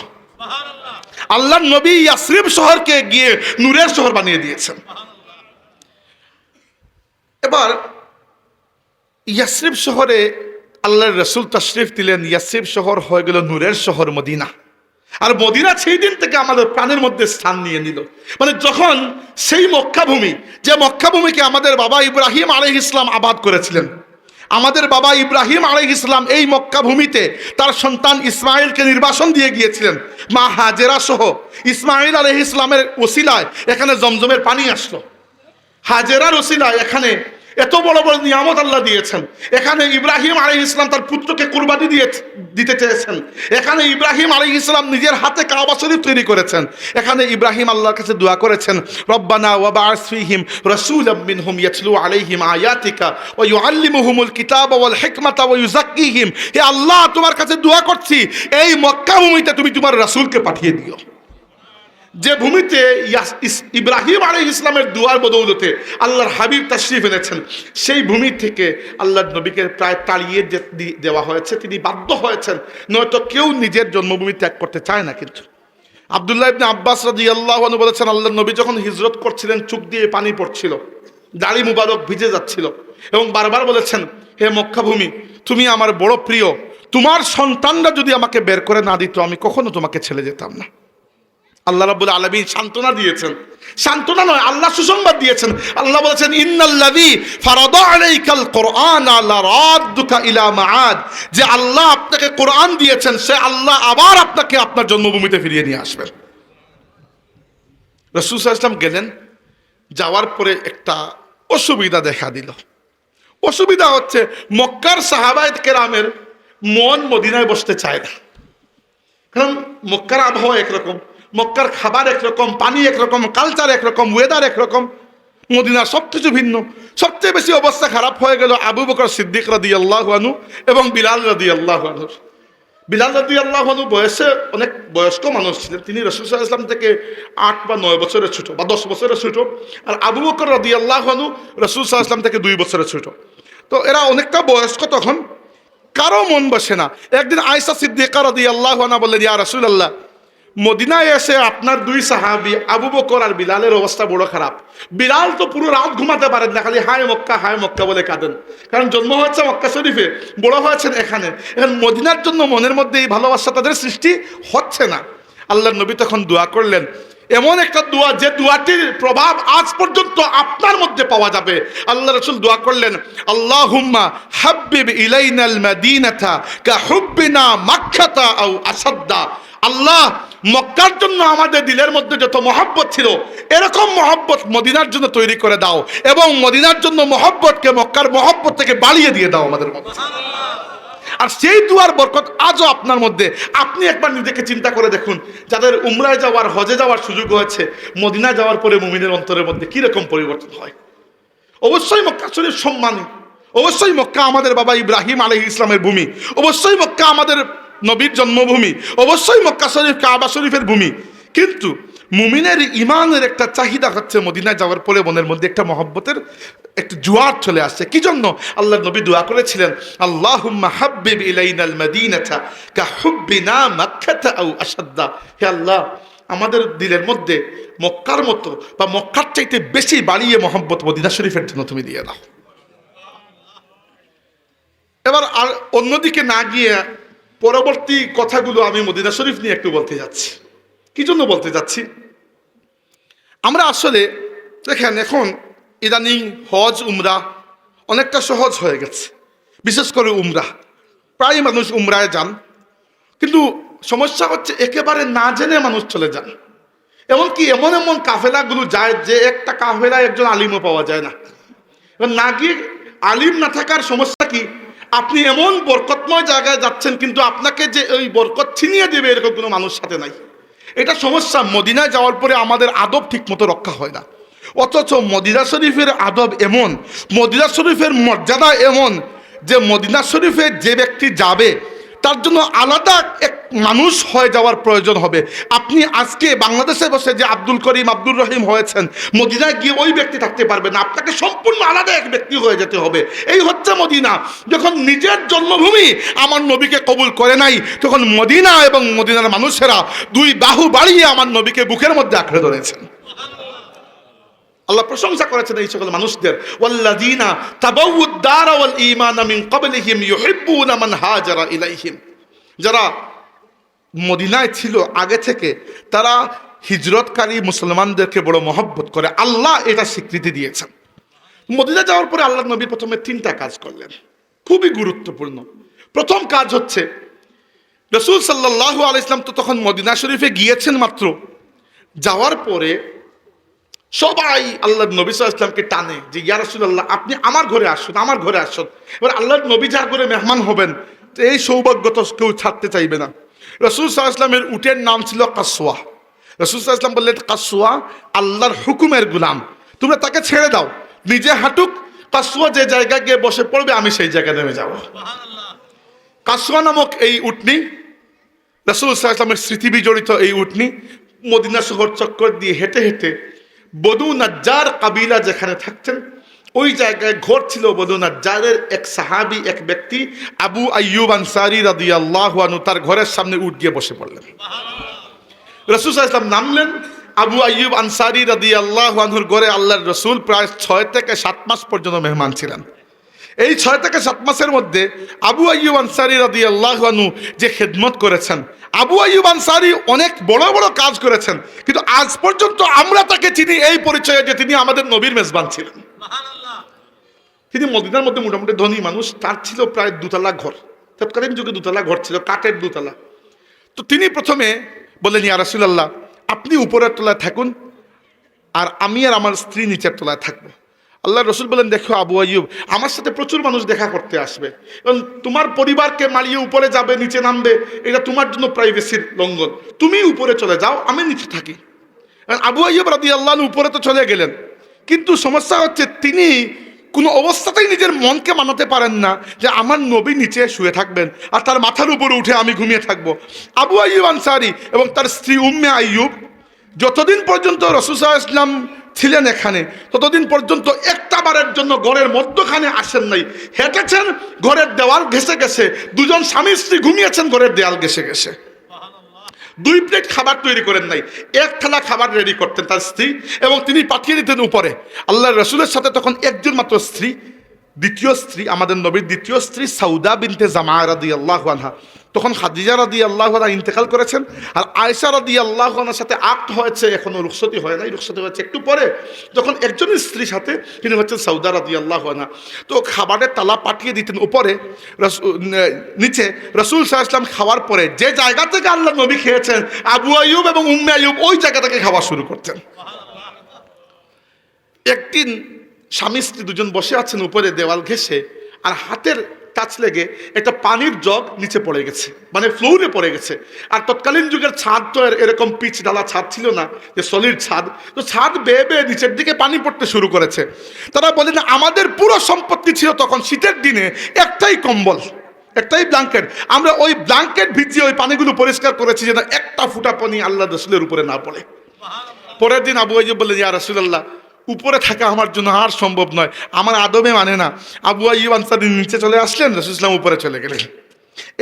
আল্লাহর নবী ইয়াসরিব শহরকে গিয়ে নূরের শহর বানিয়ে দিয়েছেন। এবার ইয়াসরিব শহরে আল্লাহর রসুল তাশরিফ দিলেন, ইয়াসরিব শহর হয়ে গেল নূরের শহর মদিনা। আর মদিনা সেই দিন থেকে আমাদের প্রাণের মধ্যে স্থান নিয়ে নিল। মানে যখন সেই মক্কাভূমি, যে মক্কাভূমিকে আমাদের বাবা ইব্রাহিম আলাইহিস সালাম আবাদ করেছিলেন, আমাদের বাবা ইব্রাহিম আলাইহিস সালাম এই মক্কা ভূমিতে তার সন্তান ইসমাইলকে নির্বাসন দিয়ে গিয়েছিলেন। মা হাজেরা সহ ইসমাইল আলাইহিস সালামের ওসিলায় এখানে জমজমের পানি আসলো। হাজেরার ওসিলায় এখানে এত বড় বড় নিয়ামত আল্লাহ দিয়েছেন। এখানে ইব্রাহিম আলাইহিস সালাম তার পুত্রকে কুরবানি দিতে চেয়েছেন। এখানে ইব্রাহিম আলাইহিস সালাম নিজের হাতে কাবা শরীফ তৈরি করেছেন। এখানে ইব্রাহিম আল্লাহর কাছে দোয়া করেছেন, রব্বানা ওয়াবআস ফীহিম রাসূলাম মিনহুম ইয়াতলু আলাইহিম আয়াতিকা ওয়া ইউআল্লিমুহুমুল কিতাবা ওয়াল হিকমাতা ওয়া ইউযাক্কিহিম। হে আল্লাহ, তোমার কাছে দোয়া করছি এই মক্কা ভূমিতে তুমি তোমার রাসূলকে পাঠিয়ে দিও। যে ভূমিতে ইব্রাহিম আলাইহিস সালামের দুয়ার বদৌলতে আল্লাহর হাবিব তাশরিফ এনেছেন, সেই ভূমি থেকে আল্লাহর নবীকে প্রায় তাড়িয়ে দেওয়া হয়েছে। তিনি বাধ্য হয়েছেন, নয়তো কেউ নিজের জন্মভূমি ত্যাগ করতে চায় না। কিন্তু আব্দুল্লাহ ইবনে আব্বাস রাদিয়াল্লাহু আনহু বলেছেন, আল্লাহর নবী যখন হিজরত করছিলেন চোখ দিয়ে পানি পড়ছিল, দাড়ি মুবারক ভিজে যাচ্ছিল এবং বারবার বলেছেন, হে মক্কা ভূমি, তুমি আমার বড় প্রিয়, তোমার সন্তানরা যদি আমাকে বের করে না দিত আমি কখনো তোমাকে ছেড়ে যেতাম না। আল্লাহ রাব্বুল আলামিন সান্ত্বনা দিয়েছেন, সান্ত্বনা নয়, আল্লাহ সুসংবাদ দিয়েছেন। আল্লাহ বলেছেন, ইন্নাল্লাযী ফারাদা আলাইকাল কুরআনা লারাদ্দুকা ইলা মাআদ। যে আল্লাহ আপনাকে কোরআন দিয়েছেন, সে আল্লাহ আবার আপনাকে আপনার জন্মভূমিতে ফিরিয়ে নিয়ে আসবেন। রাসূল সাল্লাল্লাহু আলাইহি ওয়াসাল্লাম গেলেন, যাওয়ার পরে একটা অসুবিধা দেখা দিল। অসুবিধা হচ্ছে মক্কার সাহাবায়ে কেরামের মন মদিনায় বসতে চায় না। কারণ মক্কার আবহাওয়া একরকম, মক্কার খাবার একরকম, পানি একরকম, কালচার একরকম, ওয়েদার একরকম, মদিনার সব কিছু ভিন্ন। সবচেয়ে বেশি অবস্থা খারাপ হয়ে গেল আবু বকর সিদ্দিক রাদিয়াল্লাহু আনহু এবং বিলাল রাদিয়াল্লাহু আনহু। বিলাল রাদিয়াল্লাহু আনহু বয়সে অনেক বয়স্ক মানুষ ছিলেন, তিনি রাসূল সাল্লাল্লাহু আলাইহি ওয়াসাল্লাম থেকে 8 বা 9 বছরের ছোট বা 10 বছরের ছোট। আর আবু বকর রাদিয়াল্লাহু আনহু রাসূল সাল্লাল্লাহু আলাইহি ওয়াসাল্লাম থেকে 2 বছরের ছোট। তো এরা অনেকটা বয়স্ক, তখন কারো মন বসে না। একদিন আয়েশা সিদ্দিকা রাদিয়াল্লাহু আনহা বললেন, ইয়া রাসূলুল্লাহ, মদিনায় এসে আপনার 2 সাহাবী আবু বকর আর বিলালের অবস্থা বড় খারাপ। বিলাল তো পুরো রাত ঘুমাতে পারেন না, খালি হায় মক্কা বলে কাঁদেন। কারণ জন্ম হয়েছে মক্কা শরীফে, বড় হয়েছেন এখানে। এখন মদিনার জন্য মনের মধ্যে এই ভালোবাসা তাদের সৃষ্টি হচ্ছে না। আল্লাহর নবী তখন দোয়া করলেন, এমন একটা দোয়া যে দোয়াটির প্রভাব আজ পর্যন্ত আপনার মধ্যে পাওয়া যাবে। আল্লাহ রাসূল দোয়া করলেন, আল্লাহুম্মা হাব্বিব ইলাইনাল মাদিনাতা কা হুব্বিনা মাক্কাতা আও আসাদ্দা। আল্লাহ, মক্কার জন্য আমাদের দিলের মধ্যে যত মহব্বত ছিল, এরকম মহব্বত মদিনার জন্য তৈরি করে দাও, এবং মদিনার জন্য মহব্বতকে মক্কার মহব্বত থেকে বাড়িয়ে দিয়ে দাও আমাদের মধ্যে। আর সেই দুয়ার বরকত আজও আপনার মধ্যে। আপনি একবার নিজেকে চিন্তা করে দেখুন, যাদের উমরায় যাওয়ার, হজে যাওয়ার সুযোগ হয়েছে, মদিনা যাওয়ার পরে মুমিনের অন্তরের মধ্যে কিরকম পরিবর্তন হয়। অবশ্যই মক্কা শরীফ সম্মানী, অবশ্যই মক্কা আমাদের বাবা ইব্রাহিম আলাইহিস সালামের ভূমি, অবশ্যই মক্কা আমাদের নবীর জন্মভূমি, অবশ্যই মক্কা শরীফ কাবা শরীফের ভূমি। কিন্তু মুমিনের ইমানের একটা চাহিদা হচ্ছে মদিনায় যাওয়ার পরে মনের মধ্যে একটা মহব্বতের একটা জোয়ার চলে আসছে। কি জন্য? আল্লাহ নবী দোয়া করেছিলেন, আল্লাহুম্মা হাব্বিব ইলাইনাল মাদিনাতা কা হুব্বিনা মাক্কাতা আও আসাদ্দা। হে আল্লাহ, আমাদের দিলের মধ্যে মক্কার মতো বা মক্কার চাইতে বেশি বাড়িয়ে মহব্বত মদিনা শরীফের জন্য তুমি দিয়ে দাও। এবার আর অন্যদিকে না গিয়ে পরবর্তী কথাগুলো আমি মদিনা শরীফ নিয়ে একটু বলতে যাচ্ছি। কি জন্য বলতে যাচ্ছি? আমরা আসলে দেখেন, এখন ইদানিং হজ উমরা অনেকটা সহজ হয়ে গেছে, বিশেষ করে উমরা। প্রায় মানুষ উমরায় যান, কিন্তু সমস্যা হচ্ছে একেবারে না জেনে মানুষ চলে যান। এমনকি এমন কাফেলাগুলো যায় যে একটা কাফেলায় একজন আলিমও পাওয়া যায় না। এবার না গিয়ে আলিম না থাকার সমস্যা কি? আপনি এমন বরকতময় জায়গায় যাচ্ছেন, কিন্তু আপনাকে যে ওই বরকত ছিনিয়ে দেবে এরকম কোনো মানুষ সাথে নাই। এটা সমস্যা। মদিনায় যাওয়ার পরে আমাদের আদব ঠিক মতো রক্ষা হয় না। অথচ মদিনা শরীফের আদব এমন, মদিনা শরীফের মর্যাদা এমন যে মদিনা শরীফে যে ব্যক্তি যাবে তার জন্য আলাদা এক মানুষ হয়ে যাওয়ার প্রয়োজন হবে। আপনি আজকে বাংলাদেশে বসে যে আব্দুল করিম, আব্দুর রহিম হয়েছেন, মদিনায় গিয়ে ওই ব্যক্তি থাকতে পারবে না। আপনাকে সম্পূর্ণ আলাদা এক ব্যক্তি হয়ে যেতে হবে। এই হচ্ছে মদিনা। যখন নিজের জন্মভূমি আমার নবীকে কবুল করে নাই, তখন মদিনা এবং মদিনার মানুষেরা 2 বাহু বাড়িয়ে আমার নবীকে বুকের মধ্যে আঁকড়ে ধরেছেন। আল্লাহ প্রশংসা করেছেন এই সকল মানুষদের, ওয়াল্লাযীনা তাবাউউদ দারা ওয়াল ঈমানা মিন ক্বাবলিহিম ইউহিব্বুনা মান হাজারা ইলাইহিম, যারা মদিনায় ছিল আগে থেকে, তারা হিজরতকারী মুসলমানদেরকে বড় মহব্বত করে। আল্লাহ এটা স্বীকৃতি দিয়েছেন। মদিনা যাওয়ার পরে আল্লাহ নবী প্রথমে 3টা কাজ করলেন, খুবই গুরুত্বপূর্ণ। প্রথম কাজ হচ্ছে, রাসূল সাল্লাল্লাহু আলাইহি ওয়াসাল্লাম তো তখন মদিনা শরীফে গিয়েছেন মাত্র, যাওয়ার পরে সবাই আল্লাহর নবী সাল্লাল্লাহু আলাইহি ওয়াসাল্লামকে টানে যে ইয়া রাসূলুল্লাহ আপনি আমার ঘরে আসুন, আমার ঘরে আসুন। এবার আল্লাহর নবী যার ঘরে মেহমান হবেন, তো এই সৌভাগ্য তো কেউ ছাড়তে চাইবে না। রাসূল সাল্লাল্লাহু আলাইহি ওয়াসাল্লামের উটের নাম ছিল কাসওয়া। রাসূল সাল্লাল্লাহু আলাইহি ওয়াসাল্লাম বললেন, কাসওয়া আল্লাহর হুকুমের গোলাম, তোমরা তাকে ছেড়ে দাও, নিজে হাঁটুক, কাসওয়া যে জায়গায় গিয়ে বসে পড়বে আমি সেই জায়গায় নেমে যাব। কাসওয়া নামক এই উটনি, রাসূল সাল্লাল্লাহু আলাইহি ওয়াসাল্লামের স্মৃতি বিজড়িত এই উটনি মদিনা শহর চক্কর দিয়ে হেঁটে হেঁটে বনু নাজ্জার কাবিলা যেখানে থাকতেন ওই জায়গায় ঘর ছিল। বনু নাজ্জারের এক সাহাবী, এক ব্যক্তি আবু আইয়ুব আনসারী রাদিয়াল্লাহু আনহু, তার ঘরের সামনে উঠ গিয়ে বসে পড়লেন। রাসূল সাল্লাল্লাহু আলাইহি ওয়াসাল্লাম নামলেন। আবু আইয়ুব আনসারী রাদিয়াল্লাহু আনহুর ঘরে আল্লাহর রাসূল প্রায় 6 থেকে 7 মাস পর্যন্ত মেহমান ছিলেন। এই 6 থেকে 7 মাসের মধ্যে আবু আইয়ুব আনসারী রাদিয়াল্লাহু আনহু যে খেদমত করেছেন, আবু আইয়ুব আনসারী অনেক বড় বড় কাজ করেছেন, কিন্তু আজ পর্যন্ত আমরা তাকে চিনি এই পরিচয়ে যে তিনি আমাদের নবীর মেজবান ছিলেন। তিনি মদিনার মধ্যে মোটামুটি ধনী মানুষ, তার ছিল প্রায় 2তলা ঘর, তৎকালীন যুগে 2তলা ঘর ছিল, কাঠের 2তলা। তো তিনি প্রথমে বললেন, ইয়া রাসূলুল্লাহ আপনি উপরের তলায় থাকুন আর আমি আর আমার স্ত্রী নিচের তলায় থাকবো। আল্লাহ রসুল বলেন, দেখো আবু আইয়ুব, আমার সাথে প্রচুর মানুষ দেখা করতে আসবে এবং তোমার পরিবারকে মারিয়ে উপরে যাবে, নিচে নামবে, এটা তোমার জন্য প্রাইভেসির লঙ্ঘন, তুমি উপরে চলে যাও, আমি নিচে থাকি। আবু আইয়ুব রাদিয়াল্লাহু আনহু উপরে তো চলে গেলেন, কিন্তু সমস্যা হচ্ছে তিনি কোনো অবস্থাতেই নিজের মনকে মানাতে পারেন না যে আমার নবী নিচে শুয়ে থাকবেন আর তার মাথার উপরে উঠে আমি ঘুমিয়ে থাকবো। আবু আইয়ুব আনসারী এবং তার স্ত্রী উম্মে আইয়ুব যতদিন পর্যন্ত রাসূল সাল্লাল্লাহু আলাইহি ওয়াসাল্লাম ছিলেন এখানে, ততদিন পর্যন্ত একটা বারের জন্য ঘরের মধ্যখানে আসেন নাই, হেঁটেছেন ঘরের দেওয়াল ঘেঁষে গেছে, দুজন স্বামী স্ত্রী ঘুমিয়েছেন ঘরের দেওয়াল ঘেঁষে গেছে। 2 প্লেট খাবার তৈরি করেন নাই, 1 থালা খাবার রেডি করতেন তার স্ত্রী এবং তিনি পাঠিয়ে দিতেন উপরে। আল্লাহর রাসূলের সাথে তখন একজন মাত্র স্ত্রী, দ্বিতীয় স্ত্রী, আমাদের নবীর দ্বিতীয় স্ত্রী সাউদা বিনতে জামা রাদিয়াল্লাহু আনহা। তখন খাদিজা রাদিয়াল্লাহু আনহা ইন্তেকাল করেছেন আর আয়েশা রাদিয়াল্লাহু আনহার সাথে আকদ হয়েছে, এখনো রুখসতি হয় নাই, রুখসতি হয়েছে একটু পরে, যখন একজন স্ত্রীর সাথে, তিনি হচ্ছেন সাউদা রাদিয়াল্লাহু আনহা। তো খাবারের তালা পাঠিয়ে দিতেন উপরে, নিচে রাসূল সাল্লাল্লাহু আলাইহি ওয়াসাল্লাম খাওয়ার পরে যে জায়গা থেকে আল্লাহ নবী খেয়েছেন, আবু আইয়ুব এবং উম্মে আইয়ুব ওই জায়গা থেকে খাওয়া শুরু করতেন। একদিন স্বামী স্ত্রী দুজন বসে আছেন উপরে দেওয়াল ঘেঁষে, আর হাতের টাচ লেগে একটা পানির জগ নিচে পড়ে গেছে, মানে ফ্লোরে পড়ে গেছে। আর তৎকালীন যুগের ছাদ তো এরকম পিচ ডালা ছাদ ছিল না, যে সলিড ছাদ, তো ছাদ বেয়ে বেয়ে নিচের দিকে পানি পড়তে শুরু করেছে। তারা বলেন আমাদের পুরো সম্পত্তি ছিল তখন শীতের দিনে একটাই কম্বল, একটাই ব্ল্যাঙ্কেট, আমরা ওই ব্ল্যাঙ্কেট ভিজিয়ে ওই পানিগুলো পরিষ্কার করেছি যেন একটা ফুটা পানি আল্লাহ রাসূলের উপরে না পড়ে। পরের দিন আবু আইয়ুব বললেন, ইয়া রাসূলুল্লাহ উপরে থাকা আমার জন্য আর সম্ভব নয়, আমার আদমে মানে না। আবু আইয়ুব আনসারী নিচে চলে আসলেন, রাসূল সাল্লাল্লাহু আলাইহি ওয়াসাল্লাম উপরে চলে গেলেন।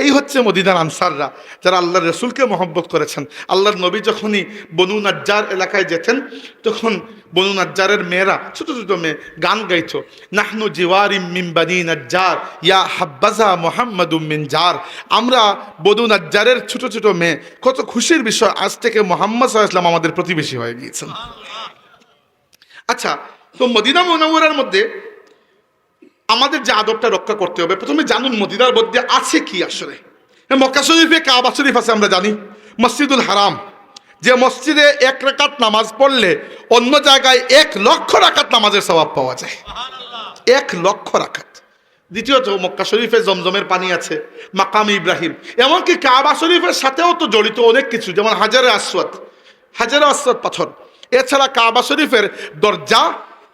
এই হচ্ছে মদিনার আনসাররা, যারা আল্লাহর রাসূলকে মহব্বত করেছেন। আল্লাহর নবী যখনই বনু নাজ্জার এলাকায় যেতেন, তখন বনু নাজ্জারের মেয়েরা, ছোট ছোট মেয়ে, গান গাইতো, নাহনু জিওয়ারিম মিন বানি নাজ্জার ইয়া হাব্বাজা মুহাম্মাদুম মিন জার। আমরা বনু নাজ্জারের ছোট ছোট মেয়ে, কত খুশির বিষয়, আজ থেকে মুহাম্মদ সাল্লাল্লাহু আলাইহি ওয়াসাল্লাম আমাদের প্রতিবেশী হয়ে গিয়েছেন। আচ্ছা, তো মদিনা মুনাওয়ারার মধ্যে আমাদের যে আদবটা রক্ষা করতে হবে, প্রথমে জানুন মদিনার মধ্যে আছে কি আসলে। মক্কা শরীফে কাবা শরীফ আছে আমরা জানি, মসজিদুল হারাম, যে মসজিদে 1 রাকাত নামাজ পড়লে অন্য জায়গায় 1 লক্ষ রাকাত নামাজের সওয়াব পাওয়া যায়, 1 লক্ষ রাকাত। দ্বিতীয়ত মক্কা শরীফে জমজমের পানি আছে, মাকাম ইব্রাহিম, এমনকি কাবা শরীফের সাথেও তো জড়িত অনেক কিছু, যেমন হাজারে আসওয়াদ পাথর। এছাড়া কাবা শরীফের দরজা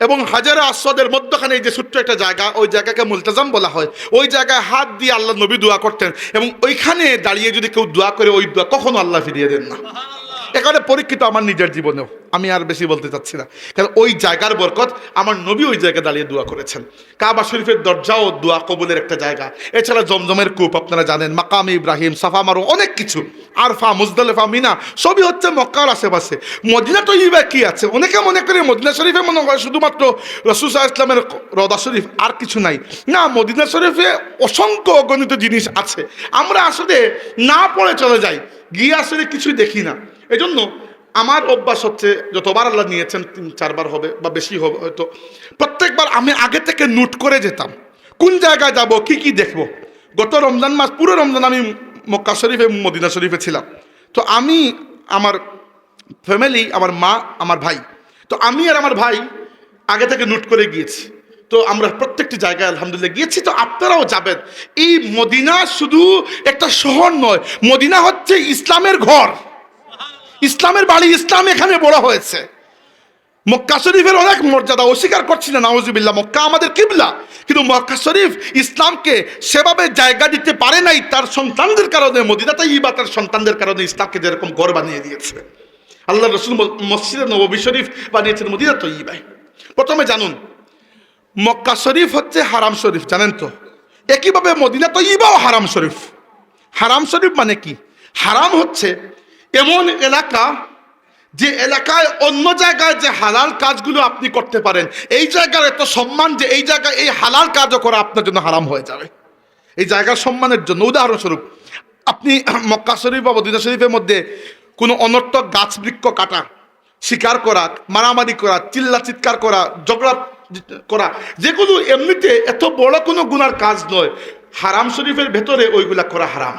এবং হাজারে আসওয়াদের মধ্যখানে এই যে ছোট্ট একটা জায়গা, ওই জায়গাকে মুলতাজাম বলা হয়। ওই জায়গায় হাত দিয়ে আল্লাহ নবী দোয়া করতেন এবং ওইখানে দাঁড়িয়ে যদি কেউ দোয়া করে, ওই দোয়া কখনো আল্লাহ ফিরিয়ে দেন না। এখানে পরীক্ষিত আমার নিজের জীবনেও, আমি আর বেশি বলতে চাচ্ছি না, কারণ ওই জায়গার বরকত, আমার নবী ওই জায়গায় দাঁড়িয়ে দোয়া করেছেন। কাবা শরীফের দরজাও দোয়া কবুলের একটা জায়গা। এছাড়া জমজমের কূপ আপনারা জানেন, মাকাম ইব্রাহিম, সাফা মারওয়া, অনেক কিছু, আরফা, মুজদালিফা, মিনা, সবই হচ্ছে মক্কার আশেপাশে। মদিনা তৈয়বা কি আছে? অনেকে মনে করে মদিনা শরীফে মনে হয় শুধুমাত্র রাসূল সাল্লাল্লাহু আলাইহি ওয়াসাল্লামের রওজা শরীফ, আর কিছু নাই। না, মদিনা শরীফে অসংখ্য অগণিত জিনিস আছে, আমরা আসলে না পড়ে চলে যাই, গিয়ে আসলে কিছুই দেখি না। এজন্য আমার অভ্যাস হচ্ছে, যতবার আল্লাহ নিয়েছেন 3-4 বার হবে বা বেশি হবে হয়তো, প্রত্যেকবার আমি আগে থেকে নোট করে যেতাম কোন জায়গায় যাব, কি কি দেখব। গত রমজান মাস, পুরো রমজান আমি মক্কা শরীফে, মদিনা শরীফে ছিলাম। তো আমি, আমার ফ্যামিলি, আমার মা, আমার ভাই, তো আমি আর আমার ভাই আগে থেকে নোট করে গিয়েছি। তো আমরা প্রত্যেকটি জায়গায় আলহামদুলিল্লাহ গিয়েছি। তো আপনারাও যাবেন। এই মদিনা শুধু একটা শহর নয়, মদিনা হচ্ছে ইসলামের ঘর, ইসলামের বাড়ি, ইসলাম এখানে বড় হয়েছে। মক্কা শরীফের অনেক মর্যাদা, অস্বীকার করছি না, নাউজুবিল্লাহ, মক্কা আমাদের কিবলা, কিন্তু মক্কা শরীফ ইসলামকে সেভাবে জায়গা দিতে পারে নাই তার সন্তানদের কারণে। মদিনা তাইয়্যিবা তার সন্তানদের কারণে ইসলামকে যেরকম ঘর বানিয়ে দিয়েছে। আল্লাহ রাসূল মসজিদে নববী শরীফ বানিয়েছেন মদিনা তাইয়্যিবায়। প্রথমে জানুন, মক্কা শরীফ হচ্ছে হারাম শরীফ, জানেন তো? একইভাবে মদিনা তাইয়্যিবাও হারাম শরীফ। হারাম শরীফ মানে কি? হারাম হচ্ছে এমন এলাকা, যে এলাকায় অন্য জায়গায় যে হালাল কাজগুলো আপনি করতে পারেন, এই জায়গার এত সম্মান যে এই জায়গায় এই হালাল কাজও করা আপনার জন্য হারাম হয়ে যাবে, এই জায়গার সম্মানের জন্য। উদাহরণস্বরূপ, আপনি মক্কা শরীফ বা মদিনা শরীফের মধ্যে কোনো অনর্থক গাছ বৃক্ষ কাটা, শিকার করা, মারামারি করা, চিল্লা চিৎকার করা, ঝগড়া করা, যেগুলো এমনিতে এত বড় কোনো গুনার কাজ নয়, হারাম শরীফের ভেতরে ওইগুলা করা হারাম।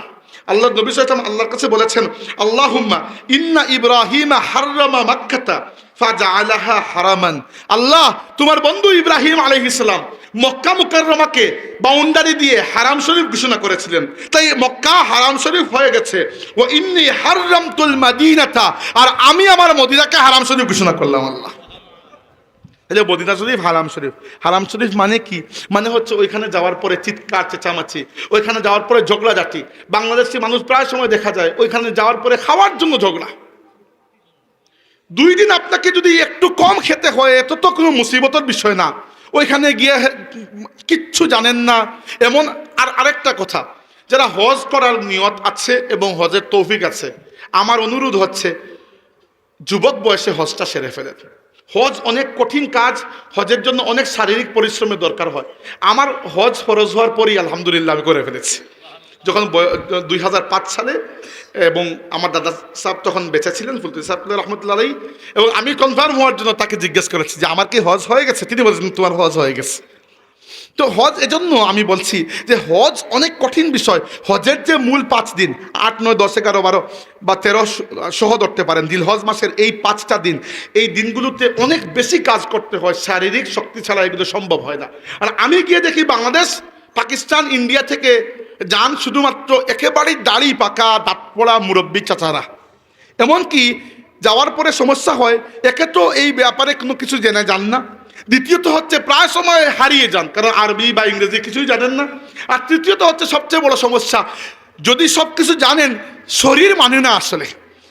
আল্লাহ নবী সাল্লাল্লাহু আলাইহি ওয়াসাল্লাম আল্লাহর কাছে বলেছেন, আল্লাহুম্মা ইন্না ইব্রাহিমা হাররামা মাক্কাতা ফাজআলাহা হারামান। আল্লাহ, তোমার বন্ধু ইব্রাহিম আলাইহিস সালাম মক্কা মুকাররমাকে বাউন্ডারি দিয়ে হারাম শরীফ ঘোষণা করেছিলেন, তাই মক্কা হারাম শরীফ হয়ে গেছে। ওয়া ইন্নী হাররামতুল মাদিনাতা, আর আমি আমার মদিনাকে হারাম শরীফ ঘোষণা করলাম। আল্লাহ, এই যে মদিনা শরীফ হারাম শরীফ, হারাম শরীফ মানে কি? মানে হচ্ছে ওইখানে যাওয়ার পরে চিৎকার চেঁচামেচি, ওইখানে যাওয়ার পরে ঝগড়াঝাটি। বাংলাদেশি মানুষ প্রায় সময় দেখা যায় ওইখানে যাওয়ার পরে খাওয়ার জন্য ঝগড়া। 2 দিন আপনাকে যদি একটু কম খেতে হয়, এত তো কোনো মুসিবতের বিষয় না। ওইখানে গিয়ে কিচ্ছু জানেন না এমন। আর আরেকটা কথা, যারা হজ করার নিয়ত আছে এবং হজের তৌফিক আছে, আমার অনুরোধ হচ্ছে যুবক বয়সে হজটা সেরে ফেলেন। হজ অনেক কঠিন কাজ, হজের জন্য অনেক শারীরিক পরিশ্রমের দরকার হয়। আমার হজ ফরজ হওয়ার পরই আলহামদুলিল্লাহ আমি করে ফেলেছি, যখন 2005 সালে। এবং আমার দাদা সাহেব তখন বেঁচে ছিলেন, ফুলতুল সাহেব রহমতুল্লাহ আলাইহি, এবং আমি কনফার্ম হওয়ার জন্য তাকে জিজ্ঞেস করেছি যে আমার কি হজ হয়ে গেছে? তিনি বলেছেন তোমার হজ হয়ে গেছে। তো হজ, এজন্য আমি বলছি যে হজ অনেক কঠিন বিষয়। হজের যে মূল 5 দিন, 8, 9, 10, 11, 12 বা 13 সহ ধরতে পারেন, জিলহজ মাসের এই 5টা দিন, এই দিনগুলোতে অনেক বেশি কাজ করতে হয়, শারীরিক শক্তি ছাড়া এগুলো সম্ভব হয় না। আর আমি গিয়ে দেখি বাংলাদেশ, পাকিস্তান, ইন্ডিয়া থেকে যান শুধুমাত্র একেবারেই দাড়ি পাকা, দাঁত পড়া মুরব্বী চাচারা। এমনকি যাওয়ার পরে সমস্যা হয়, একে তো এই ব্যাপারে কোনো কিছু জেনে যান না, দ্বিতীয়ত হচ্ছে প্রায় সময় হারিয়ে যান, কারণ আরবি বা ইংরেজি কিছুই জানেন না। আর তৃতীয়ত হচ্ছে সবচেয়ে বড় সমস্যা, যদি সব কিছু জানেন শরীর মানে না আসলে,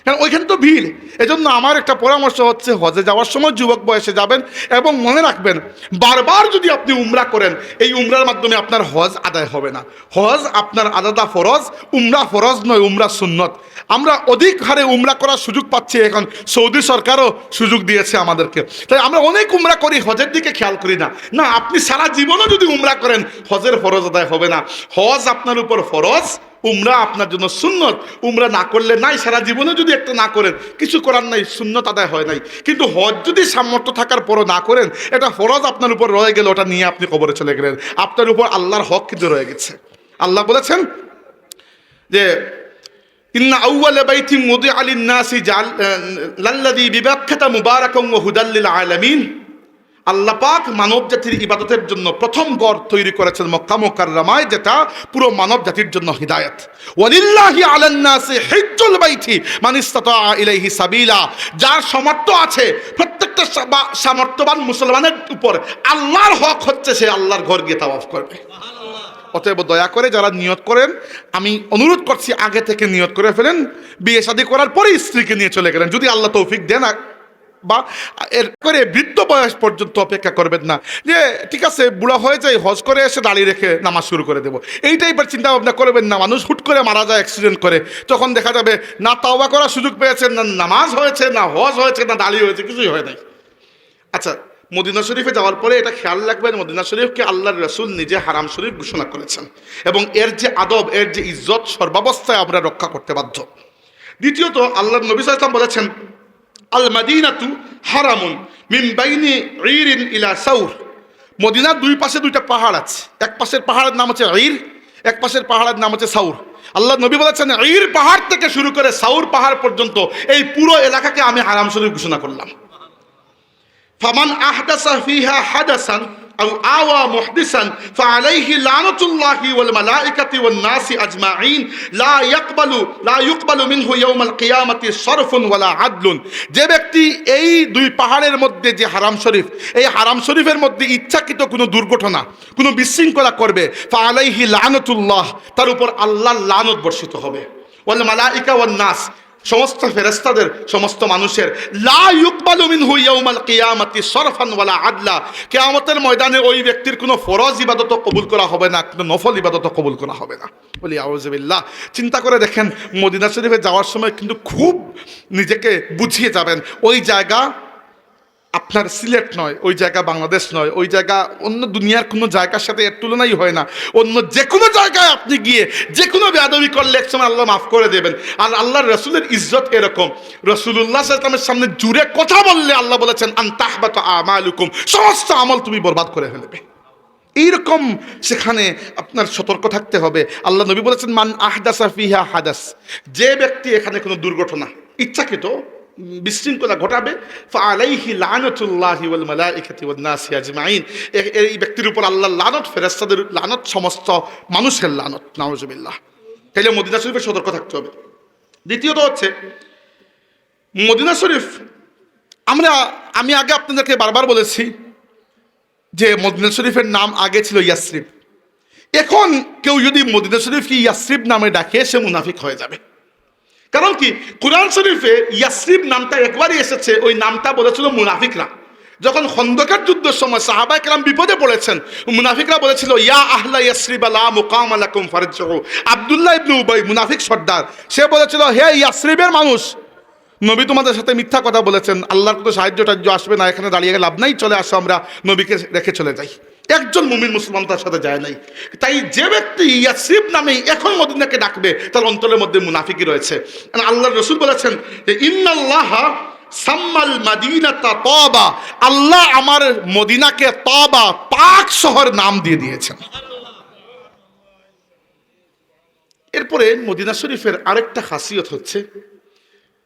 কারণ ওইখানে তো ভিড়। এজন্য আমার একটা পরামর্শ হচ্ছে, হজে যাওয়ার সময় যুবক বয়সে যাবেন, এবং মনে রাখবেন বারবার যদি আপনি উমরা করেন, এই উমরার মাধ্যমে আপনার হজ আদায় হবে না। হজ আপনার আলাদা ফরজ, উমরা ফরজ নয়, উমরা সুন্নত। আমরা অধিক হারে উমরা করার সুযোগ পাচ্ছি, এখন সৌদি সরকারও সুযোগ দিয়েছে আমাদেরকে, তাই আমরা অনেক উমরা করি, হজের দিকে খেয়াল করি না। না, আপনি সারা জীবনও যদি উমরা করেন, হজের ফরজ আদায় হবে না। হজ আপনার উপর ফরজ, উমরা আপনার জন্য সুন্নত। উমরা না করলে নাই, সারা জীবনে যদি একটা না করেন কিছু করার নাই, সুন্নত আদায় হয় নাই। কিন্তু হজ যদি সামর্থ্য থাকার পরও না করেন, এটা ফরজ আপনার উপর রয়ে গেল, ওটা নিয়ে আপনি কবরে চলে গেলেন, আপনার উপর আল্লাহর হক কিন্তু রয়ে গেছে। আল্লাহ বলেছেন যে ইন্না আউওয়ালা বাইতিন মুদিআ লিন-নাসি লাল্লাযী বিবাক্কাতা মুবারাকান ওয়া হুদাল লিল আলামিন। আল্লাহ পাক মানব জাতির ইবাদতের জন্য প্রথম ঘর তৈরি করেছেন মক্কা মুকাররমায়, যেটা পুরো মানব জাতির জন্য হিদায়াত। ওয়ালিল্লাহি আলান নাসি হিজ্জুল বাইতি মান ইসতাতা ইলাইহি সাবিলা। যার সামর্থ্য আছে, প্রত্যেকটা সামর্থ্যবান মুসলমানের উপর আল্লাহর হক হচ্ছে সে আল্লাহর ঘর গিয়ে তাওয়াফ করবে। অতএব দয়া করে যারা নিয়ত করেন, আমি অনুরোধ করছি আগে থেকে নিয়ত করে ফেলেন। বিয়ে শাদী করার পরে স্ত্রীকে নিয়ে চলে গেলেন, যদি আল্লাহ তৌফিক দেন, বা এর করে বৃদ্ধ বয়স পর্যন্ত অপেক্ষা করবেন না যে ঠিক আছে বুড়া হয়ে যায়, হজ করে এসে দাঁড়িয়ে রেখে নামাজ শুরু করে দেবো, এই টাইপের চিন্তা ভাবনা করবেন না। মানুষ হুট করে মারা যায় অ্যাক্সিডেন্ট করে, তখন দেখা যাবে না তাওবা করার সুযোগ পেয়েছেন, না নামাজ হয়েছে, না হজ হয়েছে, না দাঁড়িয়ে হয়েছে, কিছুই হয় নাই। আচ্ছা, মদিনা শরীফে যাওয়ার পরে এটা খেয়াল রাখবেন, মদিনা শরীফকে আল্লাহর রাসূল নিজে হারাম শরীফ ঘোষণা করেছেন, এবং এর যে আদব, এর যে ইজ্জত সর্বাবস্থায় আমরা রক্ষা করতে বাধ্য। দ্বিতীয়ত আল্লাহর নবী সাল্লাল্লাহু আলাইহি ওয়াসাল্লাম বলেছেন, আল মাদিনাতু হারামুন মিন বাইনি ঈরিন ইলা সাউর। মদিনার দুই পাশে দুইটা পাহাড় আছে, এক পাশের পাহাড়ের নাম হচ্ছে ঈর, এক পাশের পাহাড়ের নাম হচ্ছে সাউর। আল্লাহ নবী বলেছেন ঈর পাহাড় থেকে শুরু করে সাউর পাহাড় পর্যন্ত এই পুরো এলাকাকে আমি হারাম শরীফ ঘোষণা করলাম। ফামান আহদাসা ফিহা হাদাসান আও আওয়া মুহদিসান ফাআলাইহি লানাতুল্লাহি ওয়াল মালাইকাতি ওয়ান নাসি আজমাইন লা ইউকবালু মিনহু ইয়াউমাল কিয়ামাতি সরফুন ওয়ালা আদলুন। যে ব্যক্তি এই দুই পাহাড়ের মধ্যে যে হারাম শরীফ, এই হারাম শরীফের মধ্যে ইচ্ছাকৃত কোনো দুর্ঘটনা, কোনো বিশৃঙ্খলা করবে, ফাআলাইহি লানাতুল্লাহ, তার উপর আল্লাহর লানত বর্ষিত হবে, ওয়াল মালাইকা ওয়ান নাস, সমস্ত ফেরেশতাদের, সমস্ত মানুষের, লা ইউকবালু মিনহু ইয়াউমাল কিয়ামাতি সরফান ওয়ালা আদলা, কিয়ামতের ময়দানে ওই ব্যক্তির কোনো ফরজ ইবাদত কবুল করা হবে না, কোনো নফল ইবাদত কবুল করা হবে না। বলি আউযু বিল্লাহ। চিন্তা করে দেখেন, মদিনা শরীফে যাওয়ার সময় কিন্তু খুব নিজেকে বুঝিয়ে যাবেন, ওই জায়গা আপনার সিলেট নয়, ওই জায়গা বাংলাদেশ নয়, ওই জায়গা অন্য দুনিয়ার কোনো জায়গার সাথে এর তুলনাই হয় না। অন্য যে কোনো জায়গায় আপনি গিয়ে যে কোনো বেয়াদবি করলে একসময় আল্লাহ মাফ করে দেবেন। আর আল্লাহর রাসূলের ইজ্জত এরকম, রাসূলুল্লাহ সাল্লাল্লাহু আলাইহি ওয়াসাল্লামের সামনে জুরে কথা বললে আল্লাহ বলেছেন আন তাহবাতু আমালুকুম, সমস্ত আমল তুমি বরবাদ করে ফেলবে। এইরকম সেখানে আপনার সতর্ক থাকতে হবে। আল্লাহ নবী বলেছেন মান আহদাসা ফিহা হাদাস, যে ব্যক্তি এখানে কোনো দুর্ঘটনা ইচ্ছাকৃত বিশৃঙ্খলা ঘটাবে, ফাআলাইহি লানাতুল্লাহি ওয়াল মালাইকাতি ওয়ান নাসি আজমাইন, এই ব্যক্তির উপর আল্লাহর লানত, ফেরেশতাদের লানত, সমস্ত মানুষের লানত, নাউজুবিল্লাহ। তাইলে মদিনা শরীফে সতর্ক থাকতে হবে। দ্বিতীয়ত হচ্ছে মদিনা শরীফ, আমি আগে আপনাদেরকে বারবার বলেছি যে মদিনা শরীফের নাম আগে ছিল ইয়াসরিব। এখন কেউ যদি মদিনা শরীফকে ইয়াসরিব নামে ডাকে, সে মুনাফিক হয়ে যাবে। কারণ কি, কুরআন শরীফে ইয়াসরিব নামটা একবারই এসেছে, ওই নামটা বলেছিল মুনাফিকরা। যখন খন্দকের যুদ্ধের সময় সাহাবায়ে কেরাম বিপদে পড়েছেন, মুনাফিকরা বলেছিল ইয়া আহলা ইয়াসরিব লা মুকাম লাকুম ফারজিউ। আব্দুল্লাহ ইবনে উবাই, মুনাফিক সর্দার, সে বলেছিল হে ইয়াসরিবের মানুষ, নবী তোমাদের সাথে মিথ্যা কথা বলেছেন, আল্লাহর কোনো সাহায্য টাহ্য আসবে না, এখানে দাঁড়িয়ে লাভ নাই, চলে আসো আমরা নবীকে রেখে চলে যাই। একজন মুমিন মুসলমান তার সাথে যায় নাই। তাই যে ব্যক্তি ইয়াসরিব নামে এখন মদিনাকে ডাকবে, তার অন্তরের মধ্যে মুনাফিকি রয়েছে। আল্লাহর রাসূল বলেছেন যে ইন্নাল্লাহা সাম্মাল মাদিনাতা তাবা, আল্লাহ আমার মদিনাকে তাবা, পাক শহর নাম দিয়ে দিয়েছেন। এরপরে মদিনা শরীফের আরেকটা খাসিয়ত হচ্ছে,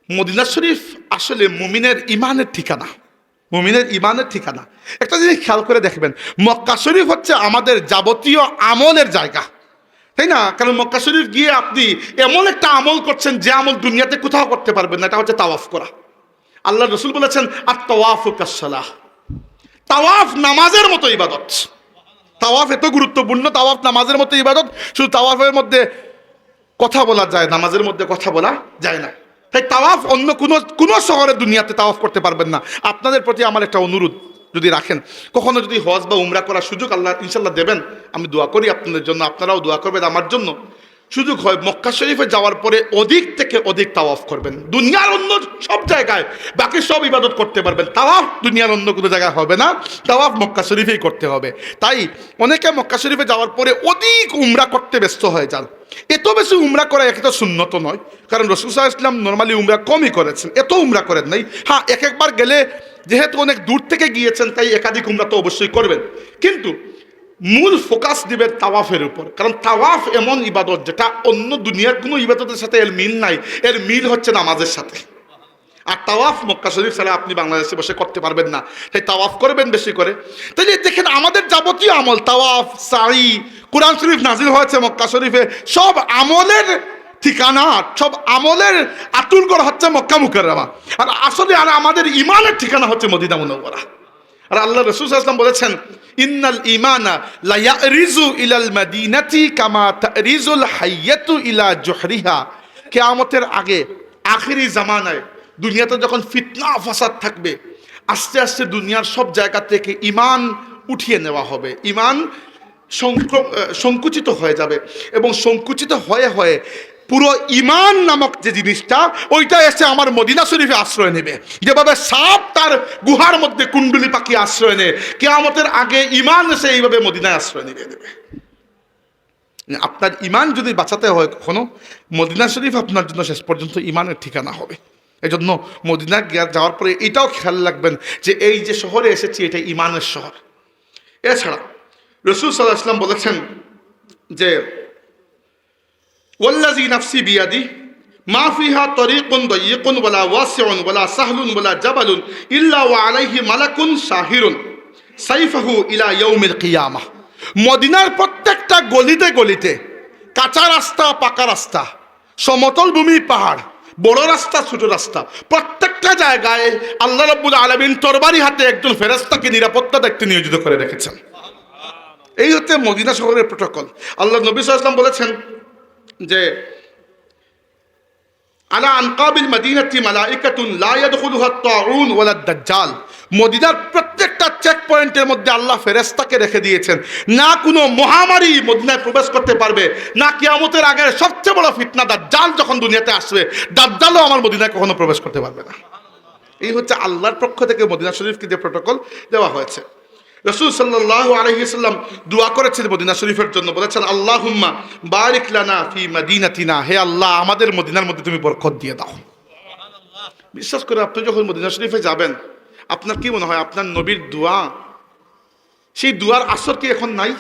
মদিনা শরীফ আসলে মুমিনের ইমানের ঠিকানা, মুমিনের ইমানের ঠিকানা। একটা জিনিস খেয়াল করে দেখবেন, মক্কা শরীফ হচ্ছে আমাদের যাবতীয় আমলের জায়গা, তাই না? কারণ মক্কা শরীফ গিয়ে আপনি এমন একটা আমল করছেন যে আমল দুনিয়াতে কোথাও করতে পারবেন না, এটা হচ্ছে তাওয়াফ করা। আল্লাহ রাসূল বলেছেন আত-তাওয়াফু কাস-সালাহ, তাওয়াফ নামাজের মতো ইবাদত। তাওয়াফ এত গুরুত্বপূর্ণ, তাওয়াফ নামাজের মতো ইবাদত। শুধু তাওয়াফের মধ্যে কথা বলা যায়, নামাজের মধ্যে কথা বলা যায় না। তাই তাওয়াফ অন্য কোনো শহরে দুনিয়াতে তাওয়াফ করতে পারবেন না। আপনাদের প্রতি আমার একটা অনুরোধ, যদি রাখেন, কখনো যদি হজ বা উমরা করার সুযোগ আল্লাহ ইনশাল্লাহ দেবেন, আমি দোয়া করি আপনাদের জন্য, আপনারাও দোয়া করবেন আমার জন্য, সুযোগ হয় মক্কা শরীফে যাওয়ার পরে অধিক থেকে অধিক তাওয়াফ করবেন। দুনিয়ার অন্য সব জায়গায় বাকি সব ইবাদত করতে পারবেন, তাওয়াফ দুনিয়ার অন্য কোনো জায়গায় হবে না, তাওয়াফ মক্কা শরীফেই করতে হবে। তাই অনেকে মক্কা শরীফে যাওয়ার পরে অধিক উমরা করতে ব্যস্ত হয়ে যান। এত বেশি উমরা করা একটা সুন্নত নয়, কারণ রাসূল সাল্লাল্লাহু আলাইহি ওয়াসাল্লাম নরমালি উমরা কমই করেছেন, এত উমরা করেন নাই। হ্যাঁ, এক একবার গেলে যেহেতু অনেক দূর থেকে গিয়েছেন, তাই একাধিক উমরা তো অবশ্যই করবেন, কিন্তু মূল ফোকাস দিবেন তাওয়াফের উপর। কারণ তাওয়াফ এমন ইবাদত যেটা অন্য দুনিয়ার কোনো ইবাদতের সাথে এর মিল নাই, এর মিল হচ্ছে নামাজের সাথে। আর তাওয়াফ মক্কা শরীফ ছাড়া আপনি বাংলাদেশে বসে করতে পারবেন না, তাই তাওয়াফ করবেন বেশি করে। তাই দেখেন আমাদের যাবতীয় আমল, তাওয়াফ, সাই, কুরআন শরীফ নাজিল হয়েছে মক্কা শরীফে, সব আমলের ঠিকানা, সব আমলের আতুলঘর হচ্ছে মক্কা মুকাররমা। আর আসলে আমাদের ইমানের ঠিকানা হচ্ছে মদিনা মুনাওয়ারা। আর আল্লাহ রাসূল সাল্লাল্লাহু আলাইহি ওয়াসাল্লাম বলেছেন ইন্নাল ঈমানা লা ইয়ারিজু ইলাল মাদিনাতি কামা তারিজুল হাইয়াতু ইলা জুহরিহা। কিয়ামতের আগে আখিরি জামানায় দুনিয়াতে যখন ফিতনা ফাসাদ থাকবে, আস্তে আস্তে দুনিয়ার সব জায়গা থেকে ঈমান উঠিয়ে নেওয়া হবে, ঈমান সংকুচিত হয়ে যাবে, এবং সংকুচিত হয়ে হয়ে পুরো ঈমান নামক যে জিনিসটা ওইটা এসে আমার মদিনা শরীফে আশ্রয় নেবে। যেভাবে সাপ তার গুহার মধ্যে কুণ্ডলি পাখি আশ্রয় নেয়, কিয়ামতের আগে ঈমান এসে এইভাবে মদিনায় আশ্রয় নেবে। আপনার ঈমান যদি বাঁচাতে হয় কখনো, মদিনা শরীফ আপনার জন্য শেষ পর্যন্ত ঈমানের ঠিকানা হবে। এই জন্য মদিনা যাওয়ার পরে এটাও খেয়াল রাখবেন যে এই যে শহরে এসেছি এটা ঈমানের শহর। এছাড়া রাসূল সাল্লাল্লাহু আলাইহি ওয়াসাল্লাম বলেছেন যে ওয়াল্লাযী নাফসি বিয়াদি মা ফিহা তরিকুন দায়িকুন ওয়ালা ওয়াসিউন ওয়ালা সাহলুন ওয়ালা জাবালুন ইল্লা ওয়া আলাইহি মালাকুন শাহিরুন সাইফাহু ইলা ইয়াউমিল কিয়ামাহ। মদিনার প্রত্যেকটা গলিতে গলিতে, কাঁচা রাস্তা পাকা রাস্তা, সমতল ভূমি পাহাড়, বড় রাস্তা ছোট রাস্তা, প্রত্যেকটা জায়গায় আল্লাহ রাব্বুল আলামিন তরবারি হাতে একজন ফেরেশতাকে নিরাপত্তা দেখতে নিয়োজিত করে রেখেছেন। এই হচ্ছে মদিনা শহরের প্রটোকল। আল্লাহ নবী সাল্লাল্লাহু আলাইহি ওয়াসাল্লাম বলেছেন যে আলা আনকাবিল মদিনাতি মালাইকাতুন লা ইয়াদখুলুহা আত-তাউন ওয়ালা দাজ্জাল। মদিনার প্রত্যেকটা চেক পয়েন্টের মধ্যে আল্লাহ ফেরেশতাকে রেখে দিয়েছেন। না কোনো মহামারী মদিনায় প্রবেশ করতে পারবে, না কিয়ামতের আগে সবচেয়ে বড় ফিতনা দাজ্জাল যখন দুনিয়াতে আসবে, দাজ্জালও আমার মদিনায় কখনো প্রবেশ করতে পারবে না। এই হচ্ছে আল্লাহর পক্ষ থেকে মদিনা শরীফকে যে প্রটোকল দেওয়া হয়েছে। রাসূল সাল্লাল্লাহু আলাইহি ওয়াসাল্লাম দোয়া করেছেন মদিনা শরীফের জন্য, বলেছেন আল্লাহুম্মা বারিক লানা ফি মাদিনাতিনা, হে আল্লাহ আমাদের মদিনার মধ্যে তুমি বরকত দিয়ে দাও। বিশ্বাস করে আপনি যখন মদিনা শরীফে যাবেন, আপনার কি মনে হয় আপনার নবীর দোয়া, সেই দোয়ার আসর কি এখন নাই?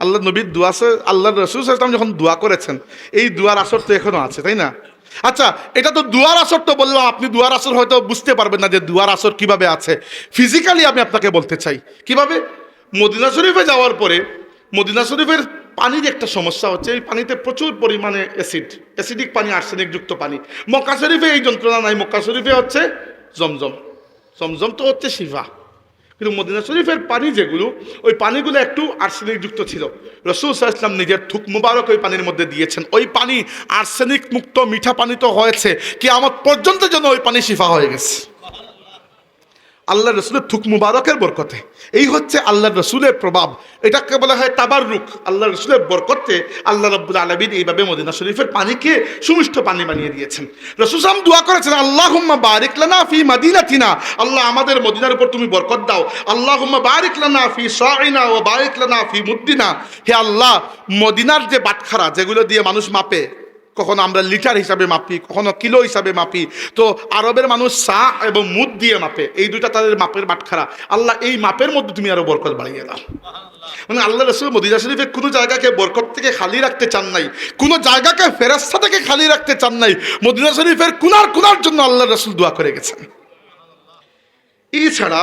আল্লাহ নবীর দোয়া, আল্লাহ রাসূল সাল্লাল্লাহু আলাইহি ওয়াসাল্লাম যখন দোয়া করেছেন, এই দোয়ার আসর তো এখনো আছে, তাই না? আচ্ছা, এটা তো দুয়ার আসর, তো বললাম আপনি দুয়ার আসর হয়তো বুঝতে পারবেন না যে দুয়ার আসর কিভাবে আছে। ফিজিক্যালি আমি আপনাকে বলতে চাই কিভাবে। মদিনা শরীফে যাওয়ার পরে মদিনা শরীফের পানির একটা সমস্যা হচ্ছে, এই পানিতে প্রচুর পরিমাণে অ্যাসিডিক পানি, আর্সেনিক যুক্ত পানি। মক্কা শরীফে এই যন্ত্রণা নাই, মক্কা শরীফে হচ্ছে জমজম, জমজম তো হচ্ছে শিফা। কিন্তু মদিনা শরীফের পানি যেগুলো, ওই পানিগুলো একটু আর্সেনিক যুক্ত ছিল। রাসূল সাল্লাল্লাহু আলাইহি ওয়াসাল্লাম নিজের থুক মুবারক ওই পানির মধ্যে দিয়েছেন। ওই পানি আর্সেনিক মুক্ত মিঠা পানি তো হয়েছে, কিয়ামত পর্যন্ত যেন ওই পানি শিফা হয়ে গেছে আল্লাহ রসুলের থুক মুবারকের বরকতে। এই হচ্ছে আল্লাহ রসুলের প্রভাব, এটাকে বলা হয় তাবাররুক। আল্লাহ রসুলের বরকতে আল্লাহ রাব্বুল আলামিন এইভাবে মদিনা শরীফের পানিকে সুমিষ্ট পানি বানিয়ে দিয়েছেন। রাসূল সাল্লাল্লাহু আলাইহি ওয়াসাল্লাম দোয়া করেছেন আল্লাহুম্মা বারিক লানা ফি মাদিনাতিনা, আল্লাহ আমাদের মদিনার উপর তুমি বরকত দাও। আল্লাহুম্মা বারিক লানা ফি সাইনা ওয়া বারিক লানা ফি মুদ্দিনা, হে আল্লাহ মদিনার যে বাটখারা যেগুলো দিয়ে মানুষ মাপে, কখনো আমরা লিটার হিসাবে মাপি, কখনো কিলো হিসাবে মাপি, তো আরবের মানুষ সা এবং মুদ দিয়ে মাপে, এই দুইটা তাদের মাপের বাটখারা। আল্লাহ এই মাপের মধ্যে তুমি আরো বরকত বাড়িয়ে দাও। মানে আল্লাহ রাসূল মদিনা শরীফে কোনো জায়গাকে বরকত থেকে খালি রাখতে চান নাই, কোনো জায়গাকে ফেরেশতা থেকে খালি রাখতে চান নাই। মদিনা শরীফের কুনার জন্য আল্লাহ রাসূল দোয়া করে গেছেন। এছাড়া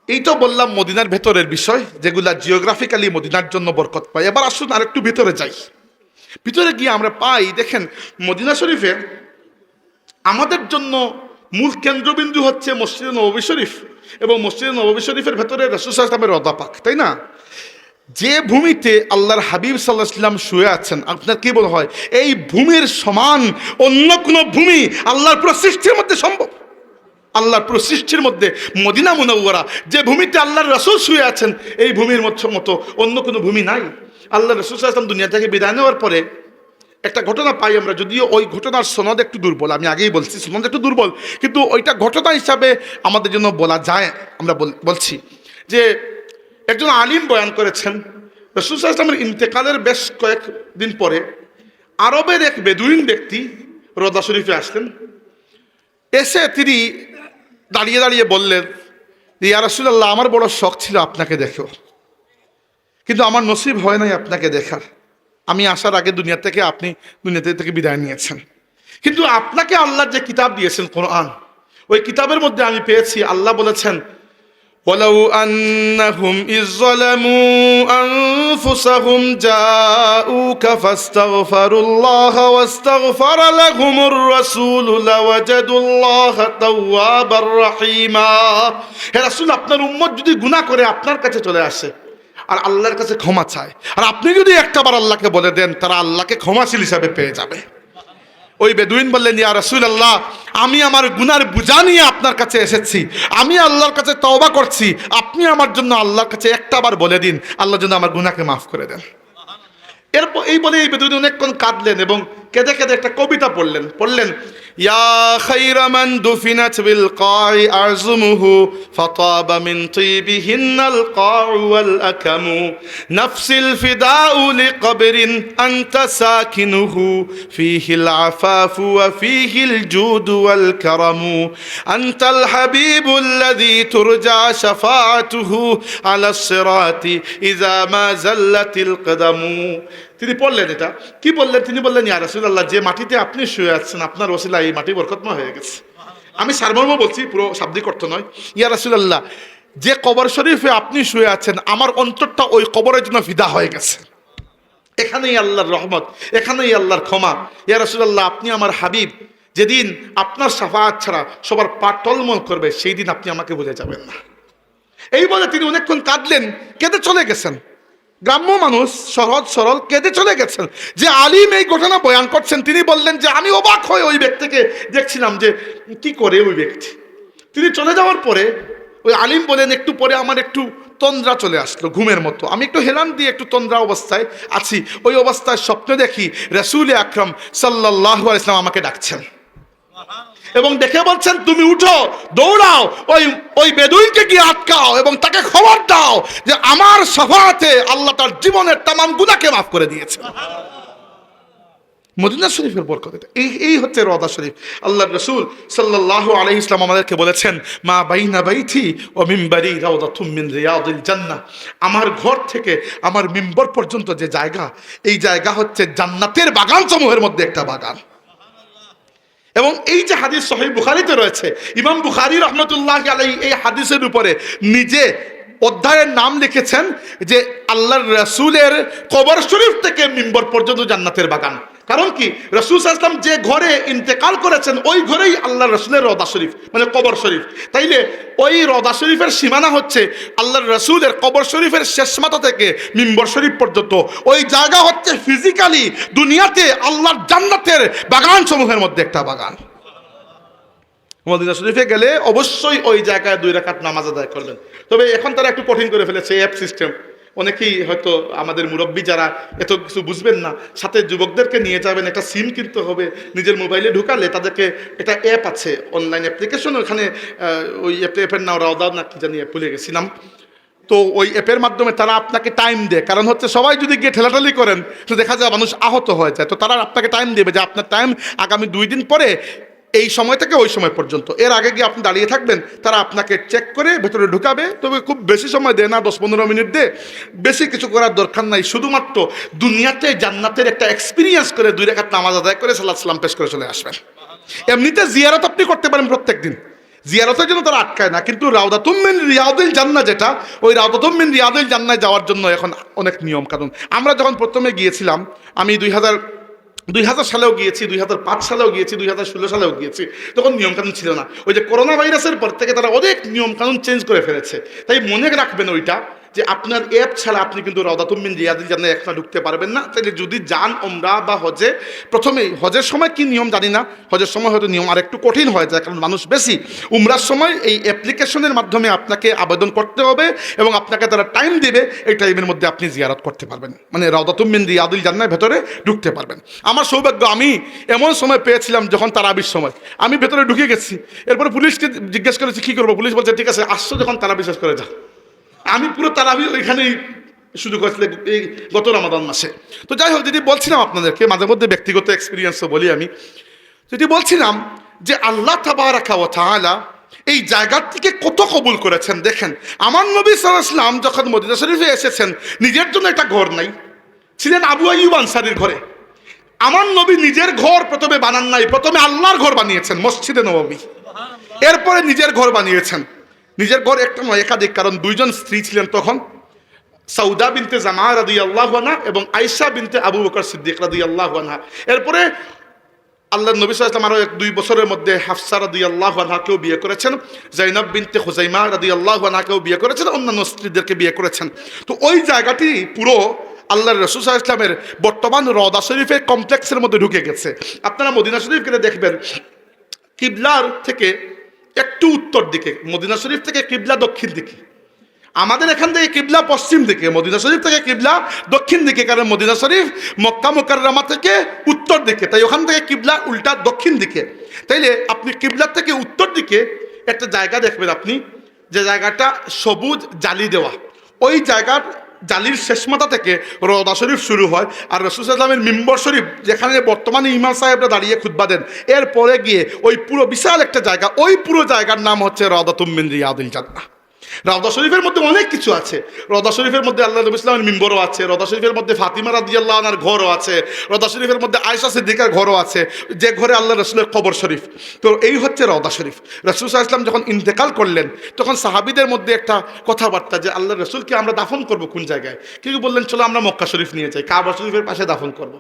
এই তো বললাম মদিনার ভেতরের বিষয়, যেগুলা জিওগ্রাফিক্যালি মদিনার জন্য বরকত পায়। এবার আসুন আরেকটু ভিতরে যাই। ভিতরে গিয়ে আমরা পাই, দেখেন মদিনা শরীফে আমাদের জন্য মূল কেন্দ্রবিন্দু হচ্ছে মসজিদে নববী শরীফ, এবং মসজিদে নববী শরীফের ভেতরে রাসূল সাল্লাল্লাহু আলাইহি ওয়াসাল্লামের রওজা পাক, তাই না? যে ভূমিতে আল্লাহর হাবিব সাল্লাল্লাহু আলাইহি ওয়াসাল্লাম শুয়ে আছেন, আপনার কি মনে হয় এই ভূমির সমান অন্য কোনো ভূমি আল্লাহর পুরো সৃষ্টির মধ্যে সম্ভব? আল্লাহর পুরো সৃষ্টির মধ্যে মদিনা মুনাওয়ারা, যে ভূমিতে আল্লাহর রাসূল শুয়ে আছেন, এই ভূমির মতো অন্য কোনো ভূমি নাই। আল্লাহ রাসূল সাল্লাল্লাহু আলাইহি ওয়াসাল্লাম দুনিয়া থেকে বিদায় নেওয়ার পরে একটা ঘটনা পাই আমরা, যদিও ওই ঘটনার সনদ একটু দুর্বল, আমি আগেই বলছি সনদ একটু দুর্বল, কিন্তু ওইটা ঘটনা হিসাবে আমাদের জন্য বলা যায়। আমরা বলছি যে একজন আলিম বয়ান করেছেন, রাসূল সাল্লাল্লাহু আলাইহি ওয়াসাল্লামের ইন্তেকালের বেশ কয়েকদিন পরে আরবের এক বেদুইন ব্যক্তি রওজা শরীফে আসলেন। এসে তিনি দাঁড়িয়ে দাঁড়িয়ে বললেন, ইয়া রাসূলুল্লাহ, আমার বড় শখ ছিল আপনাকে দেখো, কিন্তু আমার নসিব হয় নাই আপনাকে দেখার। আমি আসার আগে দুনিয়া থেকে বিদায় নিয়েছেন, কিন্তু আপনাকে আল্লাহ যে কিতাব দিয়েছেন কোরআন, ওই কিতাবের মধ্যে আমি পেয়েছি আল্লাহ বলেছেন ওয়ালাউ আন্নাহুম ইয যালামু আনফুসাহুম জাউকা ফাস্তাগফিরুল্লাহ ওয়াস্তাগফারা লাহুমুর রাসূল লাওয়াজাদুল্লাহা তাওয়াবার রহিমা। হে রাসূল, আপনার উম্মত যদি গুনাহ করে আপনার কাছে চলে আসে আর আল্লাহর কাছে ক্ষমা চায়, আর আপনি যদি একটাবার আল্লাহকে বলে দেন, তারা আল্লাহকে ক্ষমাশীল হিসাবে পেয়ে যাবে। ওই বেদুইন বললেন, ইয়া রাসূলুল্লাহ, আমি আমার গুনার বোঝা নিয়ে আপনার কাছে এসেছি, আমি আল্লাহর কাছে তওবা করছি, আপনি আমার জন্য আল্লাহর কাছে একটাবার বলে দিন, আল্লাহ যেন আমার গুনাহকে মাফ করে দেন। এরপর এই বলে এই বেদুইন অনেকক্ষণ কাঁদলেন এবং কেঁদে কেঁদে একটা কবিতা পড়লেন ইয়া খায়রা মান দুফিনাত বিল কাই আরজুমুহু ফাতাবা মিন তিবিহিন্নাল কাউ ওয়াল আকামু নাফসিল ফিদাউ লিকবরিন আনতা সাকিনুহু ফীহিল আফাফু ওয়া ফীহিল জুদু ওয়াল কারামু আনতাল হাবিবুল্লাযী তুরজা শাফাআতুহু আলাস সিরাতি ইযা মা যাল্লাতিল কদামু। তিনি পড়লেন, এটা কি বললেন? তিনি বললেন, ইয়া রাসূলুল্লাহ, যে মাটিতে আপনি শুয়ে আছেন আপনার ওসিলায় এই মাটি বরকতময় হয়ে গেছে। আমি সারমর্ম বলছি, পুরো শাব্দিক অর্থ নয়। ইয়া রাসূলুল্লাহ, যে কবর শরীফে আপনি শুয়ে আছেন আমার অন্তরটা ওই কবরের জন্য ফিদা হয়ে গেছে। এখানেই আল্লাহর রহমত, এখানেই আল্লাহর ক্ষমা। ইয়া রাসূলুল্লাহ, আপনি আমার হাবিব, যেদিন আপনার শাফাআত ছাড়া সবার পা টলমল করবে সেই দিন আপনি আমাকে ভুলে যাবেন না। এই বলে তিনি অনেকক্ষণ কাঁদলেন, কেঁদে চলে গেছেন। গ্রাম্য মানুষ, সহজ সরল, কেঁদে চলে গেছেন। যে আলিম এই ঘটনা বয়ান করছেন তিনি বললেন যে আমি অবাক হয়ে ওই ব্যক্তিকে দেখছিলাম যে কি করে ওই ব্যক্তি। তিনি চলে যাওয়ার পরে ওই আলিম বলেন, একটু পরে আমার একটু তন্দ্রা চলে আসলো ঘুমের মতো, আমি একটু হেলান দিয়ে একটু তন্দ্রা অবস্থায় আছি। ওই অবস্থায় স্বপ্নে দেখি রাসূল আকরাম সাল্লাল্লাহু আলাইহি ওয়াসাল্লাম আমাকে ডাকছেন এবং দেখে বলছেন, তুমি উঠো, দৌড়াও, ওই বেদুইনকে গিয়ে আটকাও এবং তাকে খবর দাও যে আমার শাফাআতে আল্লাহ তার জীবনের তামাম গুনাহকে মাফ করে দিয়েছে। মদিনা শরীফের বরকত এটা। এই হচ্ছে রওজা শরীফ। আল্লাহর রাসূল সাল্লাল্লাহু আলাইহি ওয়াসাল্লাম আমাদেরকে বলেছেন, মা বাইনা বাইতি ওয়া মিম্বারি রাওদাতুম মিন রিয়াদিল জান্নাহ। আমার ঘর থেকে আমার মিম্বর পর্যন্ত যে জায়গা, এই জায়গা হচ্ছে জান্নাতের বাগান সমূহের মধ্যে একটা বাগান। এবং এই যে হাদিস সহিহ বুখারীতে রয়েছে, ইমাম বুখারী রাহমাতুল্লাহি আলাইহি এই হাদিসের উপরে নিজে অধ্যায়ের নাম লিখেছেন যে আল্লাহর রাসূলের কবর শরীফ থেকে মিম্বর পর্যন্ত জান্নাতের বাগান। কারণ কি, রাসূল সাল্লাল্লাহু আলাইহি ওয়াসাল্লাম যে ঘরে ইন্তেকাল করেছেন ওই ঘরেই আল্লাহর রাসূলের রওজা শরীফ, মানে কবর শরীফ। তাইলে ওই রওজা শরীফের সীমানা হচ্ছে আল্লাহর রাসূলের কবর শরীফের শেষ মাথা থেকে মিম্বর শরীফ পর্যন্ত। ওই জায়গা হচ্ছে ফিজিক্যালি দুনিয়াতে আল্লাহর জান্নাতের বাগান সমূহের মধ্যে একটা বাগান। মদিনা শরীফে গেলে অবশ্যই ওই জায়গায় 2 রাকাত নামাজ আদায় করবেন। তবে এখন তারা একটু কঠিন করে ফেলেছে অ্যাপ সিস্টেম। অনেকেই হয়তো আমাদের মুরব্বী যারা এত কিছু বুঝবেন না, সাথে যুবকদেরকে নিয়ে যাবেন, একটা সিম কিনতে হবে, নিজের মোবাইলে ঢুকালে তাদেরকে একটা অ্যাপ আছে, অনলাইন অ্যাপ্লিকেশন, ওখানে ওই অ্যাপের নাম রাওদা না কি জানি ভুলে গেছিলাম। তো ওই অ্যাপের মাধ্যমে তারা আপনাকে টাইম দেয়, কারণ হচ্ছে সবাই যদি গিয়ে ঠেলাঠালি করেন তো দেখা যায় মানুষ আহত হয়ে যায়। তো তারা আপনাকে টাইম দেবে যে আপনার টাইম আগামী 2 দিন পরে এই সময় থেকে ওই সময় পর্যন্ত, এর আগে গিয়ে আপনি দাঁড়িয়ে থাকবেন, তারা আপনাকে চেক করে ভেতরে ঢুকাবে। তবে খুব বেশি সময় দেয় না, 10-15 মিনিট দে, বেশি কিছু করার দরকার নাই। শুধুমাত্র দুনিয়াতে জান্নাতের একটা এক্সপিরিয়েন্স করে 2 রাকাত নামাজ আদায় করে সালাত সালাম পেশ করে চলে আসবেন। এমনিতে জিয়ারত আপনি করতে পারেন প্রত্যেক দিন, জিয়ারতের জন্য তারা আটকায় না, কিন্তু রাওদাতুম মিন রিয়াদিল জান্নাহ যেটা, ওই রাওদাতুম মিন রিয়াদিল জান্নাহ যাওয়ার জন্য এখন অনেক নিয়ম কানুন। আমরা যখন প্রথমে গিয়েছিলাম, আমি 2000 সালেও গিয়েছি, 2005 সালেও গিয়েছি, 2016 সালেও গিয়েছি, তখন নিয়মকানুন ছিল না। ওই যে করোনা ভাইরাসের পর থেকে তারা অনেক নিয়মকানুন চেঞ্জ করে ফেলেছে। তাই মনে রাখবেন ওইটা, যে আপনার অ্যাপ ছাড়া আপনি কিন্তু রাওদাতুম মিন রিয়াদিল জান্নাহ এখনো ঢুকতে পারবেন না। তাহলে যদি যান ওমরা বা হজে, প্রথমেই হজের সময় কি নিয়ম জানি না, হজের সময় হয়তো নিয়ম আর একটু কঠিন হয়ে যায় কারণ মানুষ বেশি। উমরার সময় এই অ্যাপ্লিকেশনের মাধ্যমে আপনাকে আবেদন করতে হবে এবং আপনাকে তারা টাইম দেবে, এই টাইমের মধ্যে আপনি জিয়ারত করতে পারবেন, মানে রাওদাতুম মিন রিয়াদিল জান্নাহর ভেতরে ঢুকতে পারবেন। আমার সৌভাগ্য, আমি এমন সময় পেয়েছিলাম যখন তারাবির সময় আমি ভেতরে ঢুকে গেছি। এরপরে পুলিশকে জিজ্ঞেস করেছি কী করবো, পুলিশ বলছে ঠিক আছে আসছো যখন তারাবি শেষ করে যা। আমি পুরো তারাবি ওইখানেই শুরু করেছিলাম এই গত রমাদান মাসে। তো যাই হোক, যদি বলছিলাম আপনাদেরকে মাঝে মধ্যে ব্যক্তিগত এক্সপিরিয়েন্সও বলি আমি, যদি বলছিলাম যে আল্লাহ তাবারাকা ওয়া তাআলা এই জায়গাটিকে কত কবুল করেছেন। দেখেন, আমার নবী সাল্লাল্লাহু আলাইহি ওয়াসাল্লাম যখন মদিনা শরীফে এসেছেন, নিজের জন্য একটা ঘর নাই, ছিলেন আবু আইয়ুব আনসারীর ঘরে। আমার নবী নিজের ঘর প্রথমে বানান নাই, প্রথমে আল্লাহর ঘর বানিয়েছেন মসজিদে নববী, এরপরে নিজের ঘর বানিয়েছেন। নিজের ঘর একটা নয়, একাধিক, কারণ দুইজন স্ত্রী ছিলেন তখন, সাউদা বিনতে জামা রাদিয়াল্লাহু আনহা এবং আয়েশা বিনতে আবু বকর সিদ্দিক রাদিয়াল্লাহু আনহা। এরপরে আল্লাহর নবী সাল্লাল্লাহু আলাইহি ওয়াসাল্লাম আরও 2 বছরের মধ্যে হাফসা রাদিয়াল্লাহু আনহাকেও বিয়ে করেছেন, যায়নাব বিনতে খুজাইমা রাদিয়াল্লাহু আনহাকেও বিয়ে করেছেন, অন্যান্য স্ত্রীদেরকে বিয়ে করেছেন। তো ওই জায়গাটি পুরো আল্লাহর রাসূল সাল্লাল্লাহু আলাইহি ওয়াসাল্লামের বর্তমান রওজা শরীফের কমপ্লেক্সের মধ্যে ঢুকে গেছে। আপনারা মদিনা শরীফ গেলে দেখবেন কিবলার থেকে একটু উত্তর দিকে, মদিনা শরীফ থেকে কিবলা দক্ষিণ দিকে, আমাদের এখান থেকে কিবলা পশ্চিম দিকে, মদিনা শরীফ থেকে কিবলা দক্ষিণ দিকে, কারণ মদিনা শরীফ মক্কা মুকাররমা থেকে উত্তর দিকে, তাই ওখান থেকে কিবলা উল্টা দক্ষিণ দিকে। তাইলে আপনি কিবলার থেকে উত্তর দিকে একটা জায়গা দেখবেন আপনি, যে জায়গাটা সবুজ জালি দেওয়া, ওই জায়গার জালির শেষ মাথা থেকে রওজা শরীফ শুরু হয়, আর রাসূল সাল্লাল্লাহু আলাইহি ওয়াসাল্লামের মিম্বর শরীফ যেখানে বর্তমানে ইমাম সাহেবরা দাঁড়িয়ে খুতবা দেন, এরপরে গিয়ে ওই পুরো বিশাল একটা জায়গা, ওই পুরো জায়গার নাম হচ্ছে রাউদাতুম মিন রিয়াদিল জান্নাহ। রওজা শরীফের মধ্যে অনেক কিছু আছে। রওজা শরীফের মধ্যে আল্লাহ নবী সাল্লাল্লাহু আলাইহি ওয়াসাল্লামের মিম্বরও আছে, রওজা শরীফের মধ্যে ফাতিমা রাদিয়াল্লাহু আনহার ঘরও আছে, রওজা শরীফের মধ্যে আয়েশা সিদ্দিকার ঘরও আছে, যে ঘরে আল্লাহ রাসূলের কবর শরীফ। তো এই হচ্ছে রওজা শরীফ। রাসূল সাল্লাল্লাহু আলাইহি ওয়াসাল্লাম যখন ইন্তেকাল করলেন, তখন সাহাবীদের মধ্যে একটা কথাবার্তা, যে আল্লাহ রাসূলকে আমরা দাফন করব কোন জায়গায়? কেউ বললেন চলো আমরা মক্কা শরীফ নিয়ে যাই, কাবা শরীফের পাশে দাফন করব।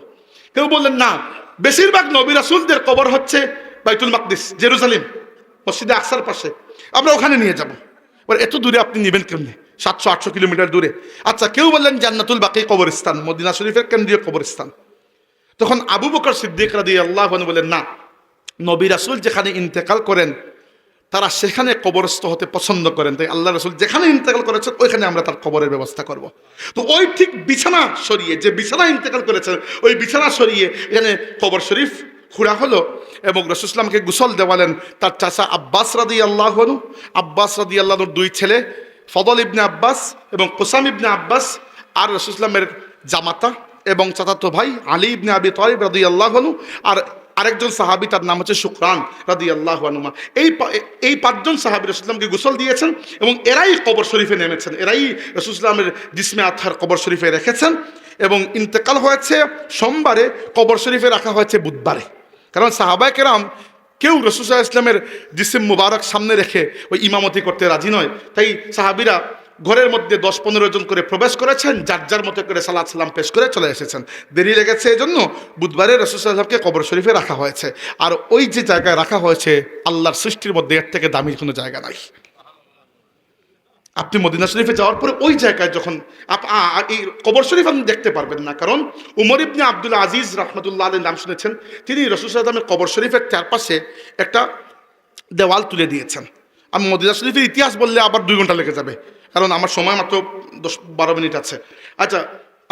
কেউ বললেন না, বেশিরভাগ নবী রাসূলদের কবর হচ্ছে বাইতুল মাকদিস, জেরুজালেম, মসজিদে আকসার পাশে, আমরা ওখানে নিয়ে যাব। এত দূরে আপনি নেবেন কেমনি? 700-800 কিলোমিটার দূরে। আচ্ছা, কেউ বললেন জান্নাতুল বাকি কবরস্থান, মদিনা শরীফের কেন্দ্রীয় কবরস্থান। তখন আবু বকর সিদ্দিক রাদিয়াল্লাহু আনহু বলেন, না, নবী রাসূল যেখানে ইন্তেকাল করেন তারা সেখানে কবরস্থ হতে পছন্দ করেন, তাই আল্লাহ রাসূল যেখানে ইন্তেকাল করেছেন ওইখানে আমরা তার কবরের ব্যবস্থা করব। তো ওই ঠিক বিছানা সরিয়ে, যে বিছানা ইন্তেকাল করেছেন ওই বিছানা সরিয়ে এখানে কবর শরীফ খুঁড়া হলো, এবং রাসূল সাল্লাল্লাহু আলাইহি ওয়াসাল্লামকে গোসল দেওয়ালেন তার চাচা আব্বাস রাদিয়াল্লাহু আনহু। আব্বাস রাদিয়াল্লাহু আনহুর 2 ছেলে, ফদল ইবনে আব্বাস এবং কুসাম ইবনে আব্বাস, আর রাসূল সাল্লাল্লাহু আলাইহি ওয়াসাল্লামের জামাতা এবং চাচাতো ভাই আলী ইবনে আবি তালিব রাদিয়াল্লাহু আনহু, আর আরেকজন সাহাবী তার নাম হচ্ছে শুকরান রাদিয়াল্লাহু আনহুমা। এই 5 জন সাহাবী রাসূল সাল্লাল্লাহু আলাইহি ওয়াসাল্লামকে গোসল দিয়েছেন, এবং এরাই কবর শরীফে নেমেছেন, এরাই রাসূল সাল্লাল্লাহু আলাইহি ওয়াসাল্লামের জিসমে আতহার কবর শরীফে রেখেছেন, এবং ইন্তেকাল হয়েছে সোমবারে, কবর শরীফে রাখা হয়েছে বুধবারে। কারণ সাহাবায়ে কেরাম কেউ রাসূল সাল্লাল্লাহু আলাইহি ওয়াসাল্লামের জিসম মুবারক সামনে রেখে ওই ইমামতি করতে রাজি নয়, তাই সাহাবীরা ঘরের মধ্যে 10-15 জন করে প্রবেশ করেছেন, যার যার মতো করে সালাত সালাম পেশ করে চলে এসেছেন। দেরি লেগেছে, এই জন্য বুধবারে রাসূল সাল্লাল্লাহু আলাইহি ওয়াসাল্লামকে কবর শরীফে রাখা হয়েছে। আর ওই যে জায়গায় রাখা হয়েছে, আল্লাহর সৃষ্টির মধ্যে এর থেকে দামি কোনো জায়গা নাই। আপনি মদিনা শরীফে যাওয়ার পরে ওই জায়গায় যখন এই কবর শরীফ আপনি দেখতে পারবেন না, কারণ উমর ইবনে আব্দুল আজিজ রাহমাতুল্লাহ আলাইহির নাম শুনেছেন, তিনি রাসূল সাল্লাল্লাহু আলাইহি ওয়াসাল্লামের কবর শরীফের চারপাশে একটা দেওয়াল তুলে দিয়েছেন। আমি মদিনা শরীফের ইতিহাস বললে আবার 2 ঘন্টা লেগে যাবে, কারণ আমার সময় মাত্র 10-12 মিনিট আছে। আচ্ছা,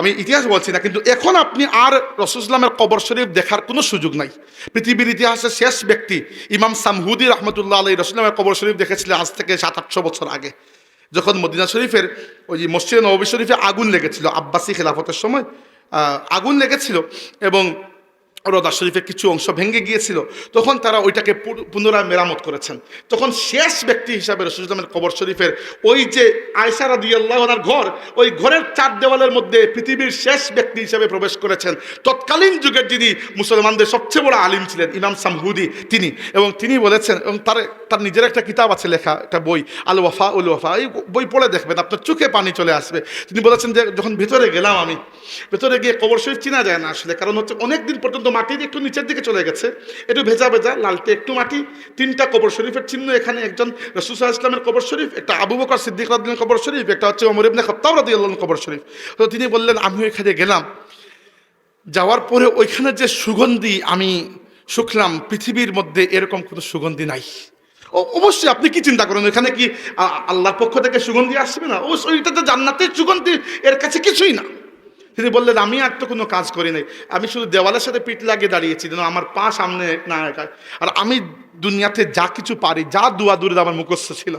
আমি ইতিহাস বলছি না, কিন্তু এখন আপনি আর রাসূল সাল্লাল্লাহু আলাইহি ওয়াসাল্লামের কবর শরীফ দেখার কোনো সুযোগ নাই। পৃথিবীর ইতিহাসের শেষ ব্যক্তি ইমাম সামহুদি রাহমাতুল্লাহ আলাইহি রাসূল সাল্লাল্লাহু আলাইহি ওয়াসাল্লামের কবর শরীফ দেখেছিলেন আজ থেকে 700-800 বছর আগে, যখন মদিনা শরীফের ওই যে মসজিদে নববী শরীফে আগুন লেগেছিল, আব্বাসী খেলাফতের সময় আগুন লেগেছিল, এবং রওজা শরীফের কিছু অংশ ভেঙে গিয়েছিল, তখন তারা ওইটাকে পুনরায় মেরামত করেছেন। তখন শেষ ব্যক্তি হিসাবে রাসূল সাল্লাল্লাহু আলাইহি ওয়াসাল্লামের কবর শরীফের ওই যে আয়েশা রাদিয়াল্লাহু আনহার ঘর, ওই ঘরের 4 দেওয়ালের মধ্যে পৃথিবীর শেষ ব্যক্তি হিসাবে প্রবেশ করেছেন তৎকালীন যুগের যিনি মুসলমানদের সবচেয়ে বড় আলিম ছিলেন, ইমাম সামহুদি, তিনি। এবং তিনি বলেছেন, এবং তার নিজের একটা কিতাব আছে লেখা, একটা বই, আল ওয়াফা উল ওয়াফা, এই বই পড়ে দেখবেন, আপনার চোখে পানি চলে আসবে। তিনি বলেছেন যে যখন ভেতরে গেলাম, আমি ভেতরে গিয়ে কবর শরীফ চেনা যায় না আসলে, কারণ হচ্ছে অনেক দিন পর্যন্ত মাটির একটু নিচের দিকে চলে গেছে, একটু ভেজা ভেজা, লালটে একটু মাটি, 3টা কবর শরীফের চিহ্ন এখানে, একজন রাসূল সাল্লাল্লাহু আলাইহি ওয়াসাল্লামের কবর শরীফ, একটা আবু বকর সিদ্দিক রাদিয়াল্লাহু আনহু কবর শরীফ, একটা হচ্ছে ওমর ইবনে খাত্তাব রাদিয়াল্লাহু আনহু কবর শরীফ। তো তিনি বললেন, আমি ওইখানে গেলাম, যাওয়ার পরে ওইখানে যে সুগন্ধি আমি শুকলাম, পৃথিবীর মধ্যে এরকম কোনো সুগন্ধি নাই। অবশ্যই আপনি কি চিন্তা করেন, ওইখানে কি আল্লাহর পক্ষ থেকে সুগন্ধি আসবে না? অবশ্যই, এটা তো জান্নাতের সুগন্ধি, এর কাছে কিছুই না। তিনি বললেন, আমি আর তো কোনো কাজ করি নাই, আমি শুধু দেওয়ালের সাথে পিঠ লাগিয়ে দাঁড়িয়েছি যেন আমার পা সামনে না আগায়, আর আমি দুনিয়াতে যা কিছু পারি, যা দুয়া দুরুদ আমার মুখস্থ ছিল।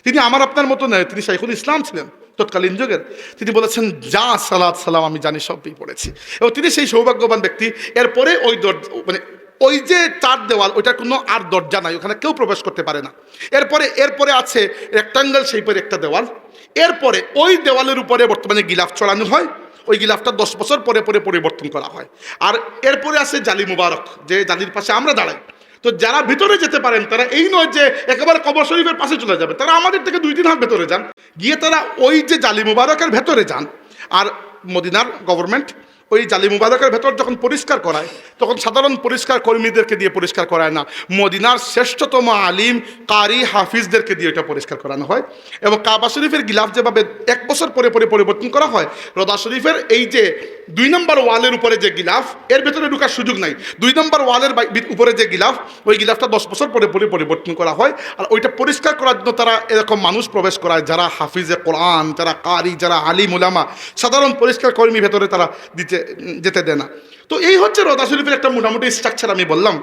তিনি আমার আপনার মতো নয়, তিনি শাইখুল ইসলাম ছিলেন তৎকালীন যুগের। তিনি বলেছেন, যা সালাত সালাম আমি জানি সবই পড়েছি, এবং তিনি সেই সৌভাগ্যবান ব্যক্তি। এরপরে ওই মানে ওই যে 4 দেওয়াল, ওইটার কোনো আর দরজা নাই, ওখানে কেউ প্রবেশ করতে পারে না। এরপরে আছে রেক্টাঙ্গেল শেপের একটা দেওয়াল, এরপরে ওই দেওয়ালের উপরে বর্তমানে গিলাফ চড়ানো হয়, ওই গিলাফটা 10 বছর পরে পরে পরিবর্তন করা হয়। আর এরপরে আছে জালি মুবারক, যে জালির পাশে আমরা দাঁড়াই। তো যারা ভিতরে যেতে পারেন তারা এই নয় যে একেবারে কবর শরীফের পাশে চলে যাবে, তারা আমাদের থেকে 2-3 হাত ভেতরে যান, গিয়ে তারা ওই যে জালি মুবারকের ভেতরে যান। আর মদিনার গভর্নমেন্ট ওই জালি মুবারকের ভেতর যখন পরিষ্কার করায় তখন সাধারণ পরিষ্কার কর্মীদেরকে দিয়ে পরিষ্কার করায় না, মদিনার শ্রেষ্ঠতম আলিম কারি হাফিজদেরকে দিয়ে এটা পরিষ্কার করানো হয়। এবং কাবা শরীফের গিলাফ যেভাবে 1 বছর পরে পরে পরিবর্তন করা হয়, রোজা শরীফের এই যে 2 নম্বর ওয়ালের উপরে যে গিলাফ, এর ভেতরে ঢোকার সুযোগ নাই। 2 নম্বর ওয়ালের উপরে যে গিলাফ, ওই গিলাফটা 10 বছর পরে পরে পরিবর্তন করা হয়। আর ওইটা পরিষ্কার করার জন্য তারা এরকম মানুষ প্রবেশ করায় যারা হাফিজে কোরআন, যারা কারি, যারা আলিম উলামা, সাধারণ পরিষ্কার কর্মী ভেতরে তারা যেতে দেয় না। তো এই হচ্ছে রোজা শরীফের একটা মোটামুটি স্ট্রাকচার আমি বললাম।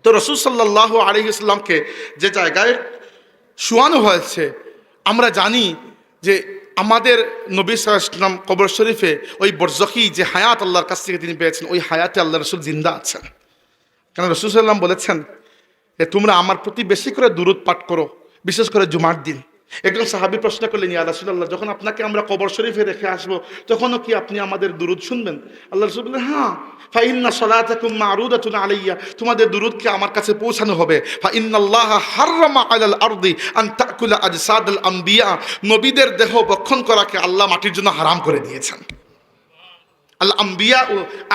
তো রাসূল সাল্লাল্লাহু আলাইহি ওয়াসাল্লামকে যে জায়গায় শোয়ানো হয়েছে, আমরা জানি যে আমাদের নবী সাল্লাল্লাহু আলাইহি ওয়াসাল্লাম কবর শরীফে ওই বরজখী যে হায়াত আল্লাহর কাছ থেকে তিনি পেয়েছেন, ওই হায়াতে আল্লাহ রাসূল জিন্দা আছেন। কারণ রাসূল সাল্লাল্লাহু আলাইহি ওয়াসাল্লাম বলেছেন যে তোমরা আমার প্রতি বেশি করে দুরূদ পাঠ করো, বিশেষ করে জুমার দিন। একজন সাহাবী প্রশ্ন করলেন, ইয়া রাসূলুল্লাহ, যখন আপনাকে আমরা কবর শরীফে রেখে আসবো তখনও কি আপনি আমাদের দুরূদ শুনবেন? আল্লাহ রাসূল বললেন, হ্যাঁ। ফা ইন্না সালাতাকুম মা'রুদাতুন আলাইয়া, তোমাদের দুরূদকে আমার কাছে পৌঁছানো হবে। ফা ইন্নাল্লাহা হাররামা আলাল আরদি আন তাকুলা আজসাদাল আম্বিয়া, নবীদের দেহ ভক্ষণ করাকে আল্লাহ মাটির জন্য হারাম করে দিয়েছেন। আল আম্বিয়া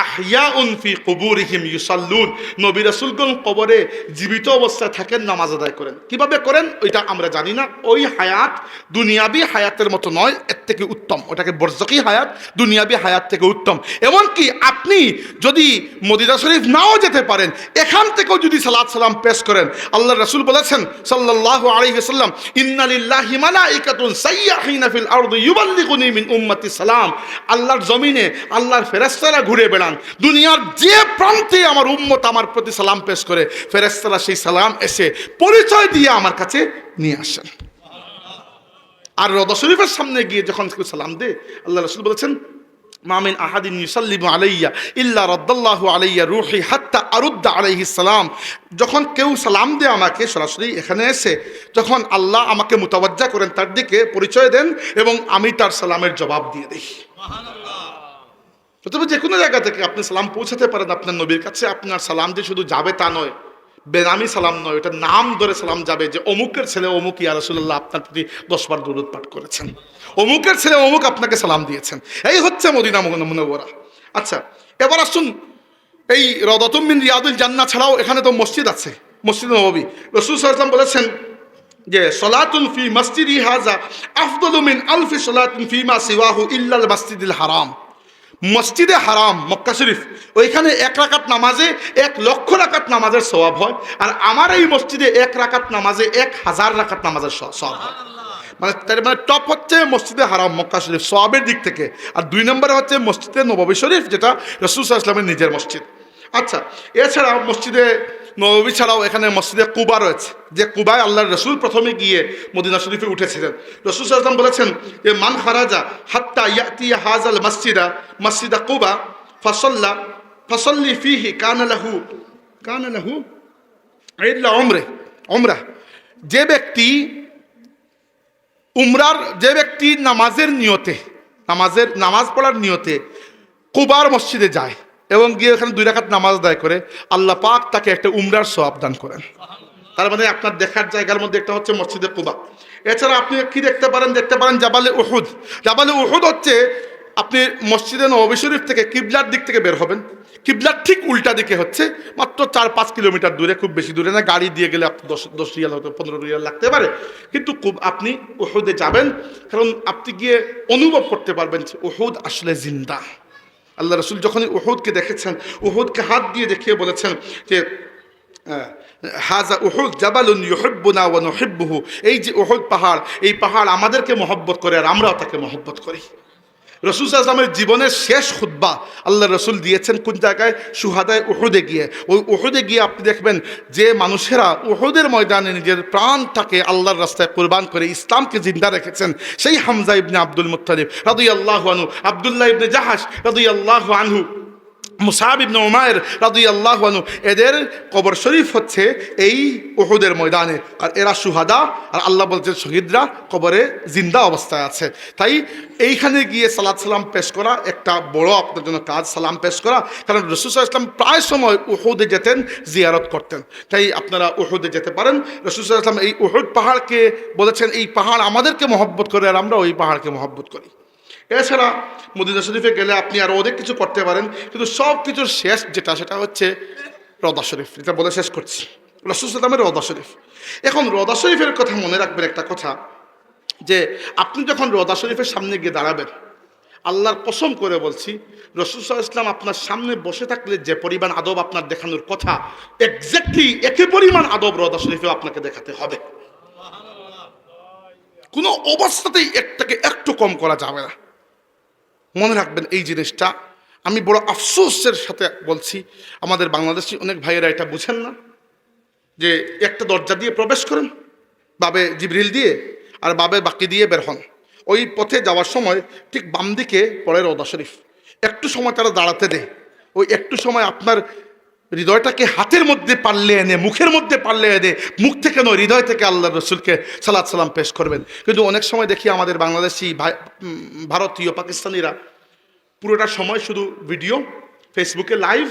আহইয়াউন ফি কুবুরিহিম ইউসাল্লুন, নবী রাসূলগণ কবরে জীবিত অবস্থায় থাকেন, নামাজ আদায় করেন। কিভাবে করেন ওইটা আমরা জানি না। ওই হায়াত দুনিয়াবি হায়াতের মতো নয়, এর থেকে উত্তম। ওটাকে বরজখী হায়াত, দুনিয়াবি হায়াত থেকে উত্তম। এমনকি আপনি যদি মদিনা শরীফ নাও যেতে পারেন, এখান থেকেও যদি সালাত সালাম পেশ করেন, আল্লাহ রাসূল বলেছেন সাল্লাল্লাহু আলাইহি ওয়াসাল্লাম, ইন্না লিল্লাহি মালাইকাতুন সাইয়াহিনা ফিল আরদি ইউবাল্লিগুনি মিন উম্মতি সালাম, আল্লাহর জমিনে আল্লাহর ফেরেশতারা ঘুরে বেড়ান, দুনিয়ার যে প্রান্তে আমার উম্মত আমার প্রতি সালাম পেশ করে, ফেরেশতারা সেই সালাম এসে পরিচয় দিয়ে আমার কাছে নিয়ে আসেন। আর রওজা শরীফের সামনে গিয়ে যখন কেউ সালাম দেয়, আল্লাহ রাসূল বলেছেন, মা মিন আহাদিন ইউসাল্লিমু আলাইয়া ইল্লা রাদ্দাল্লাহু আলাইয়া রূহি হাত্তা আরুদ্দা আলাইহিস সালাম, যখন কেউ সালাম দেয় আমাকে সরাসরি এখানে এসে, যখন আল্লাহ আমাকে মুতাওয়াজ্জা করেন তার দিকে, পরিচয় দেন এবং আমি তার সালামের জবাব দিয়ে দিই। তবে যে কোনো জায়গা থেকে আপনি সালাম পৌঁছাতে পারেন আপনার নবীর কাছে। আপনার সালাম যে শুধু যাবে তা নয়, বেনামি সালাম নয়, এটা নাম ধরে সালাম যাবে যে অমুকের ছেলে অমুক ইয়া রাসূলুল্লাহ আপনার প্রতি 10 বার দুরূদ পাঠ করেছেন, অমুকের ছেলে অমুক আপনাকে সালাম দিয়েছেন। এই হচ্ছে মদিনা মুনাওয়ারা। আচ্ছা, এবার আসুন, এই রাওদাতুম মিন রিয়াদুল জান্নাহ ছাড়াও এখানে তো মসজিদ আছে, মসজিদ নববী। রাসূল সাল্লাল্লাহু আলাইহি ওয়াসাল্লাম বলেছেন যে সলাতুন ফি মসজিদি হাযা আফদালু মিন আলফি সলাতিন ফিমা সিওয়াহু ইল্লাল মাসজিদুল হারাম। মসজিদে হারাম মক্কা শরীফ, ওইখানে 1 রাকাত নামাজে 1 লক্ষ রাকাত নামাজের সওয়াব হয়, আর আমার এই মসজিদে 1 রাকাত নামাজে 1000 রাকাত নামাজের সওয়াব হয়। মানে তার মানে টপ হচ্ছে মসজিদে হারাম মক্কা শরীফ সওয়াবের দিক থেকে, আর 2 নম্বরে হচ্ছে মসজিদে নববী শরীফ, যেটা রাসূল সাল্লাল্লাহু আলাইহি ওয়াসাল্লামের নিজের মসজিদ। আচ্ছা, এছাড়াও মসজিদে নববী ছাড়াও এখানে মসজিদে কুবা রয়েছে, যে কুবায় আল্লাহর রাসূল প্রথমে গিয়ে মদিনা শরীফে উঠেছিলেন। রাসূল সাল্লাল্লাহু আলাইহি ওয়াসাল্লাম বলেছেন যে মান খারাজা হাত্তা ইয়াতি হাযাল মসজিদা কুবা ফাসাল্লি ফিহি কানা লাহু ইল্লা উমরা। যে ব্যক্তি নামাজের নিয়তে, নামাজ পড়ার নিয়তে কুবার মসজিদে যায় এবং গিয়ে ওখানে 2 রাকাত নামাজ আদায় করে, আল্লাহ পাক তাকে একটা উমরার সওয়াব দান করেন। তার মানে আপনার দেখার জায়গার মধ্যে একটা হচ্ছে মসজিদে কুবা। এছাড়া আপনি কি দেখতে পারেন জাবালে উহুদ। জাবালে উহুদ হচ্ছে, আপনি মসজিদে নববী শরীফ থেকে কিবলার দিক থেকে বের হবেন, কিবলার ঠিক উল্টা দিকে হচ্ছে, মাত্র 4-5 কিলোমিটার দূরে, খুব বেশি দূরে না, গাড়ি দিয়ে গেলে আপনি 10 রিয়াল হয়তো 15 রিয়াল লাগতে পারে, কিন্তু আপনি উহুদে যাবেন, কারণ আপনি গিয়ে অনুভব করতে পারবেন যে উহুদ আসলে জিন্দা। আল্লাহ রাসূল যখন উহুদকে দেখেছেন, উহুদকে হাত দিয়ে দেখিয়ে বলেছেন যে হাযা উহুদ জাবালুন ইউহিব্বুনা ওয়া নুহিব্বুহু, এই যে উহুদ পাহাড়, এই পাহাড় আমাদেরকে মহব্বত করে আর আমরাও তাকে মহব্বত করি। রাসূল সাল্লাল্লাহু আলাইহি ওয়াসাল্লামের জীবনের শেষ খুতবা আল্লাহ রাসূল দিয়েছেন কোন জায়গায়? শুহাদায়ে উহুদে গিয়ে। ওই উহুদে গিয়ে আপনি দেখবেন যে মানুষেরা উহুদের ময়দানে নিজের প্রাণটাকে আল্লাহর রাস্তায় কুরবান করে ইসলামকে জিন্দা রেখেছেন। সেই হামজা ইবনে আব্দুল মুত্তালিব রাদিয়াল্লাহু আনহু, আব্দুল্লাহ ইবনে জাহাশ রাদিয়াল্লাহু আনহু, মুসাব ইবনে উমাইর রাদিয়াল্লাহু আনহু, এদের কবর শরীফ হচ্ছে এই উহুদের ময়দানে, আর এরা শুহাদা, আর আল্লাহ বলছেন শহীদরা কবরে জিন্দা অবস্থায় আছে। তাই এইখানে গিয়ে সালাত সালাম পেশ করা একটা বড় আপনার জন্য কাজ, সালাম পেশ করা। কারণ রাসূল সাল্লাল্লাহু আলাইহি ওয়াসাল্লাম প্রায় সময় উহুদে যেতেন, জিয়ারত করতেন। তাই আপনারা উহুদে যেতে পারেন। রাসূল সাল্লাল্লাহু আলাইহি ওয়াসাল্লাম এই উহুদ পাহাড়কে বলেছেন এই পাহাড় আমাদেরকে মহব্বত করে, আর আমরা ওই পাহাড়কে মহব্বত করি। এছাড়া মদিনা শরীফে গেলে আপনি আরও অনেক কিছু করতে পারেন, কিন্তু সব কিছুর শেষ যেটা সেটা হচ্ছে রওজা শরীফ। এটা বলে শেষ করছি, রাসূল সাল্লাল্লাহু আলাইহি ওয়াসাল্লামের রওজা শরীফ। এখন রওজা শরীফের কথা মনে রাখবেন একটা কথা, যে আপনি যখন রওজা শরীফের সামনে গিয়ে দাঁড়াবেন, আল্লাহর কসম করে বলছি, রাসূল সাল্লাল্লাহু আলাইহি ওয়াসাল্লাম আপনার সামনে বসে থাকলে যে পরিমাণ আদব আপনার দেখানোর কথা, এক্স্যাক্টলি একই পরিমাণ আদব রওজা শরীফে আপনাকে দেখাতে হবে। কোনো অবস্থাতেই একটাকে একটু কম করা যাবে না, মনে রাখবেন এই জিনিসটা। আমি বড় আফসোসের সাথে বলছি, আমাদের বাংলাদেশি অনেক ভাইয়েরা এটা বুঝেন না, যে একটা দরজা দিয়ে প্রবেশ করেন বাবে জিবরিল দিয়ে, আর বাবে বাকি দিয়ে বের হন। ওই পথে যাওয়ার সময় ঠিক বাম দিকে পড়ে রওজা শরীফ। একটু সময় তারা দাঁড়াতে দেয়, ওই একটু সময় আপনার হৃদয়টাকে হাতের মধ্যে পারলে এনে, মুখের মধ্যে পারলে এনে, মুখ থেকে নয় হৃদয় থেকে আল্লাহ রসুলকে সালাত সালাম পেশ করবেন। কিন্তু অনেক সময় দেখি আমাদের বাংলাদেশি ভারতীয় পাকিস্তানিরা পুরোটা সময় শুধু ভিডিও, ফেসবুকে লাইভ,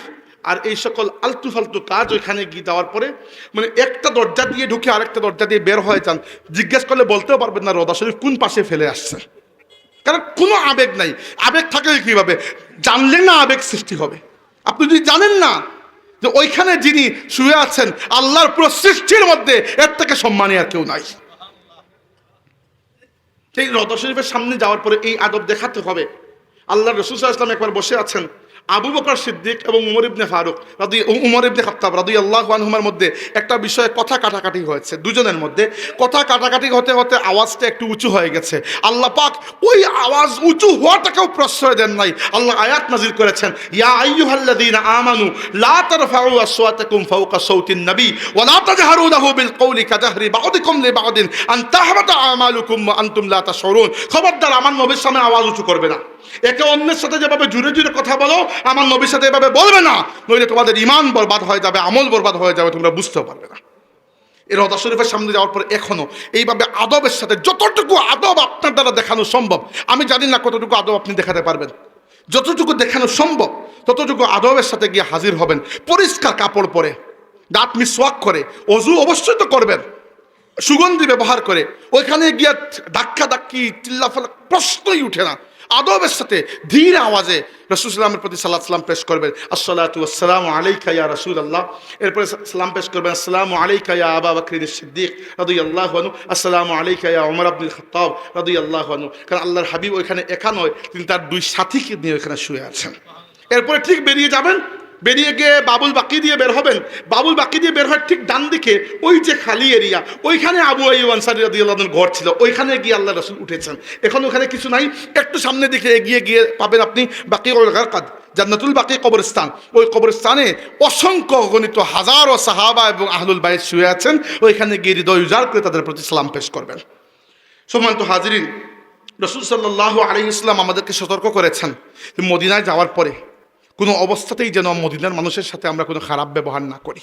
আর এই সকল আলতু ফালতু কাজ ওইখানে গিয়ে দেওয়ার পরে মানে একটা দরজা দিয়ে ঢুকে আরেকটা দরজা দিয়ে বের হয়ে যান। জিজ্ঞেস করলে বলতেও পারবেন না রওজা শরীফ কোন পাশে ফেলে আসছে, কারণ কোনো আবেগ নাই। আবেগ থাকলে কীভাবে জানলেন না আবেগ সৃষ্টি হবে? আপনি যদি জানেন না যে ওইখানে যিনি শুয়ে আছেন আল্লাহর পুরো সৃষ্টির মধ্যে, এর থেকে সম্মানী আর কেউ নাই। সেই রওজা শরীফের সামনে যাওয়ার পরে এই আদব দেখাতে হবে। আল্লাহর রাসূল সাল্লাল্লাহু আলাইহি ওয়াসাল্লাম একবার বসে আছেন, আবু বকর সিদ্দিক এবং উমর ইবনে ফারুক উমর ইবনে খাত্তাব রাদিয়াল্লাহু আনহুমার মধ্যে একটা বিষয়ে কথা কাটাকাটি হয়েছে। দুজনের মধ্যে কথা কাটাকাটি হতে হতে আওয়াজটা একটু উঁচু হয়ে গেছে। আল্লাহ পাক ওই আওয়াজ উঁচু হওয়াটাকেও প্রশ্রয় দেন নাই। আল্লাহ আয়াত নাযিল করেছেন, ইয়া আইয়ুহাল্লাযীনা আমানু লা তারফাউ আসওয়াতাকুম ফাওকা সাওতিন নবী ওয়া লা তাজহারু লাহু বিল কওলি কাজাহরি বা'দিকুম লিবা'দিন আন তাহবাতা আমালুকুম ওয়া আনতুম লা তাশউরুন। খবরদার আমার নবীর সামনে আওয়াজ উঁচু করবে না। একে অন্যের সাথে যেভাবে জুড়ে জুড়ে কথা বলো, আমার নবীর সাথে এভাবে বলবে না, নইলে তোমাদের ঈমান বরবাদ হয়ে যাবে, আমল বরবাদ হয়ে যাবে, তোমরা বুঝতেও পারবে না। এই রওজা শরীফের সামনে যাওয়ার পর এখনো এইভাবে আদবের সাথে যতটুকু আদব আপনার দ্বারা দেখানো সম্ভব, আমি জানি না কতটুকু আদব আপনি দেখাতে পারবেন, যতটুকু দেখানো সম্ভব ততটুকু আদবের সাথে গিয়ে হাজির হবেন। পরিষ্কার কাপড় পরে, দাঁত মিসওয়াক করে, ওযু অবশ্যই তো করবেন, সুগন্ধি ব্যবহার করে, ওইখানে গিয়ে ধাক্কা ধাক্কি চিল্লাফাল্লা প্রশ্নই উঠে না। আদবের সাথে ধীর আওয়াজে রাসূল সাল্লামের প্রতি সালাত সালাম পেশ করবেন, আসসালাতু ওয়াসসালামু আলাইকা ইয়া রাসূলুল্লাহ। এরপরে সালাম পেশ করবেন, আসসালামু আলাইকা ইয়া আবা বকর সিদ্দিক রাদিয়াল্লাহু আনহু, আসসালামু আলাইকা ইয়া উমর ইবনুল খাত্তাব রাদিয়াল্লাহু আনহু। কারণ আল্লাহর হাবিব ওইখানে একা নয়, তিনি তার দুই সাথীকে নিয়ে ওইখানে শুয়ে আছেন। এরপরে ঠিক বেরিয়ে যাবেন, বেরিয়ে গিয়ে বাবুল বাকি দিয়ে বের হবেন। বাবুল বাকি দিয়ে বের হয় ঠিক ডান দিকে ওই যে খালি এরিয়া, ওইখানে আবু আইয়ুব আনসারী রাদিয়াল্লাহু আনহুর ঘর ছিল, ওইখানে গিয়ে আল্লাহ রাসূল উঠেছেন। এখন ওখানে কিছু নাই, একটু সামনে দিকে এগিয়ে গিয়ে পাবেন আপনি বাকিউল গারকাদ, জান্নাতুল বাকি কবরস্থান। ওই কবরস্থানে অসংখ্য গণিত হাজারো সাহাবা এবং আহলুল বাইত শুয়ে আছেন। ওইখানে গিয়ে হৃদয় উজাড় করে তাদের প্রতি সালাম পেশ করবেন। সম্মানিত হাজিরিন, রাসূল সাল্লাল্লাহু আলাইহি ওয়াসাল্লাম আমাদেরকে সতর্ক করেছেন যে মদিনায় যাওয়ার পরে কোনো অবস্থাতেই যেন মদিনার মানুষের সাথে আমরা কোনো খারাপ ব্যবহার না করি।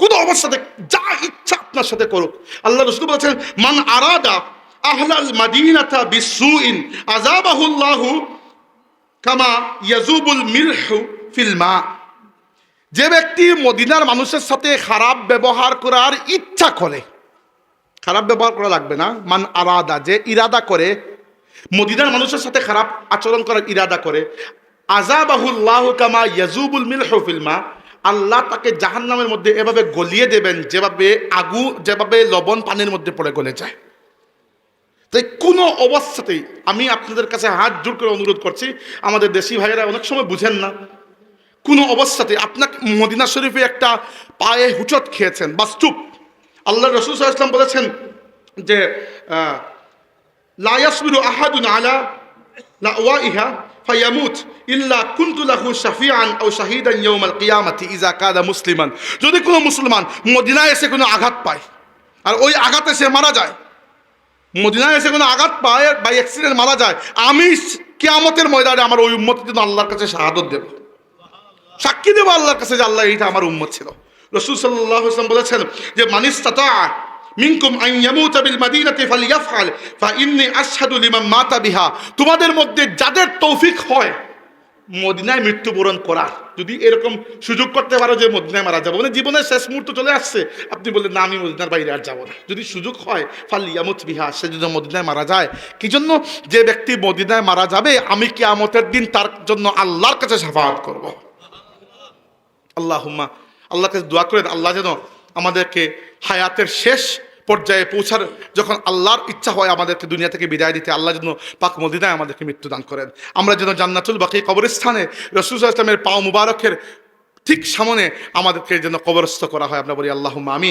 কোনো অবস্থাতে যা ইচ্ছা আপনার সাথে করুক। আল্লাহ রাসূল বলেছেন, মান আরাদা আহলাল মাদিনাতা বিসুইন আযাবাহুল্লাহু কামা ইয়াযুবুল মিলহু ফিল মা। যে ব্যক্তি মদিনার মানুষের সাথে খারাপ ব্যবহার করার ইচ্ছা করে, খারাপ ব্যবহার করা লাগবে না, মান আরাদা, যে ইরাদা করে মদিনার মানুষের সাথে খারাপ আচরণ করার ইরাদা করে, আযাবাহুল্লাহু কামা ইয়াযুবুল মিলহু ফিল মা, আল্লাহ তাকে জাহান্নামের মধ্যে এভাবে গলিয়ে দেবেন যেভাবে লবণ পানির মধ্যে পড়ে গলে যায়। তাই কোনো অবস্থাতেই আমি আপনাদের কাছে হাত জোড় করে অনুরোধ করছি, আমাদের দেশি ভাইয়েরা অনেক সময় বুঝেন না, কোনো অবস্থাতে আপনাকে মদিনা শরীফে একটা পায়ে হুচট খেয়েছেন, বাস্তুব, আল্লাহ রাসূল সাল্লাল্লাহু আলাইহি ওয়াসাল্লাম বলেছেন যে লা ইয়াসবিরু আহাদুন আলা লাওয়াইহা ফায়ামুত ইল্লা কুনতু লাহু শাফিআন আও শাহীদান ইয়াউমাল কিয়ামাতি ইযা কানা মুসলিমান। যদি কোনো মুসলমান মদিনায় এসে কোনো আঘাত পায় আর ওই আঘাতে সে মারা যায়, মদিনায় এসে কোনো আঘাত পায় বা অ্যাক্সিডেন্ট মারা যায়, আমি কিয়ামতের ময়দানে আমার ওই উম্মতের জন্য আল্লাহর কাছে শাহাদত দেব। সাক্ষী দেবো আল্লাহর কাছে যে আল্লাহ এইটা আমার উম্মত ছিল। রাসূল সাল্লাল্লাহু আলাইহি ওয়াসাল্লাম বলেছেন যে মান ইসতাতা মিনকুম আন ইয়ামুতা বিল মাদিনাতি ফালইয়াফআল ফাইন্নী আশহাদু লিমান মাতা বিহা। তোমাদের মধ্যে যাদের তৌফিক হয় মদিনায় মৃত্যুবরণ করার, যদি এরকম সুযোগ করতে পারো যে মদিনায় মারা যাবো, মানে জীবনের শেষ মুহূর্ত চলে আসছে, আপনি বললেন না আমি মদিনার বাইরে আর যাবো না, যদি সুযোগ হয় ফালইয়ামুত বিহা, সে যদি মদিনায় মারা যায়। কি জন্য? যে ব্যক্তি মদিনায় মারা যাবে আমি কিয়ামতের দিন তার জন্য আল্লাহর কাছে শাফাআত করব। আল্লাহুম্মা, আল্লাহর কাছে দোয়া করেন আল্লাহ যেন আমাদেরকে হায়াতের শেষ পর্যায়ে পৌঁছার যখন আল্লাহর ইচ্ছা হয় আমাদেরকে দুনিয়া থেকে বিদায় দিতে, আল্লাহ যেন পাক মদিনায় আমাদেরকে মৃত্যুদান করেন। আমরা যেন জান্নাতুল বাকি কবরস্থানে রাসূল সাল্লাল্লাহু আলাইহি ওয়াসাল্লামের পা মুবারকের ঠিক সামনে আমাদেরকে যেন কবরস্থ করা হয়। আমরা বলি আল্লাহুম্মা আমিন।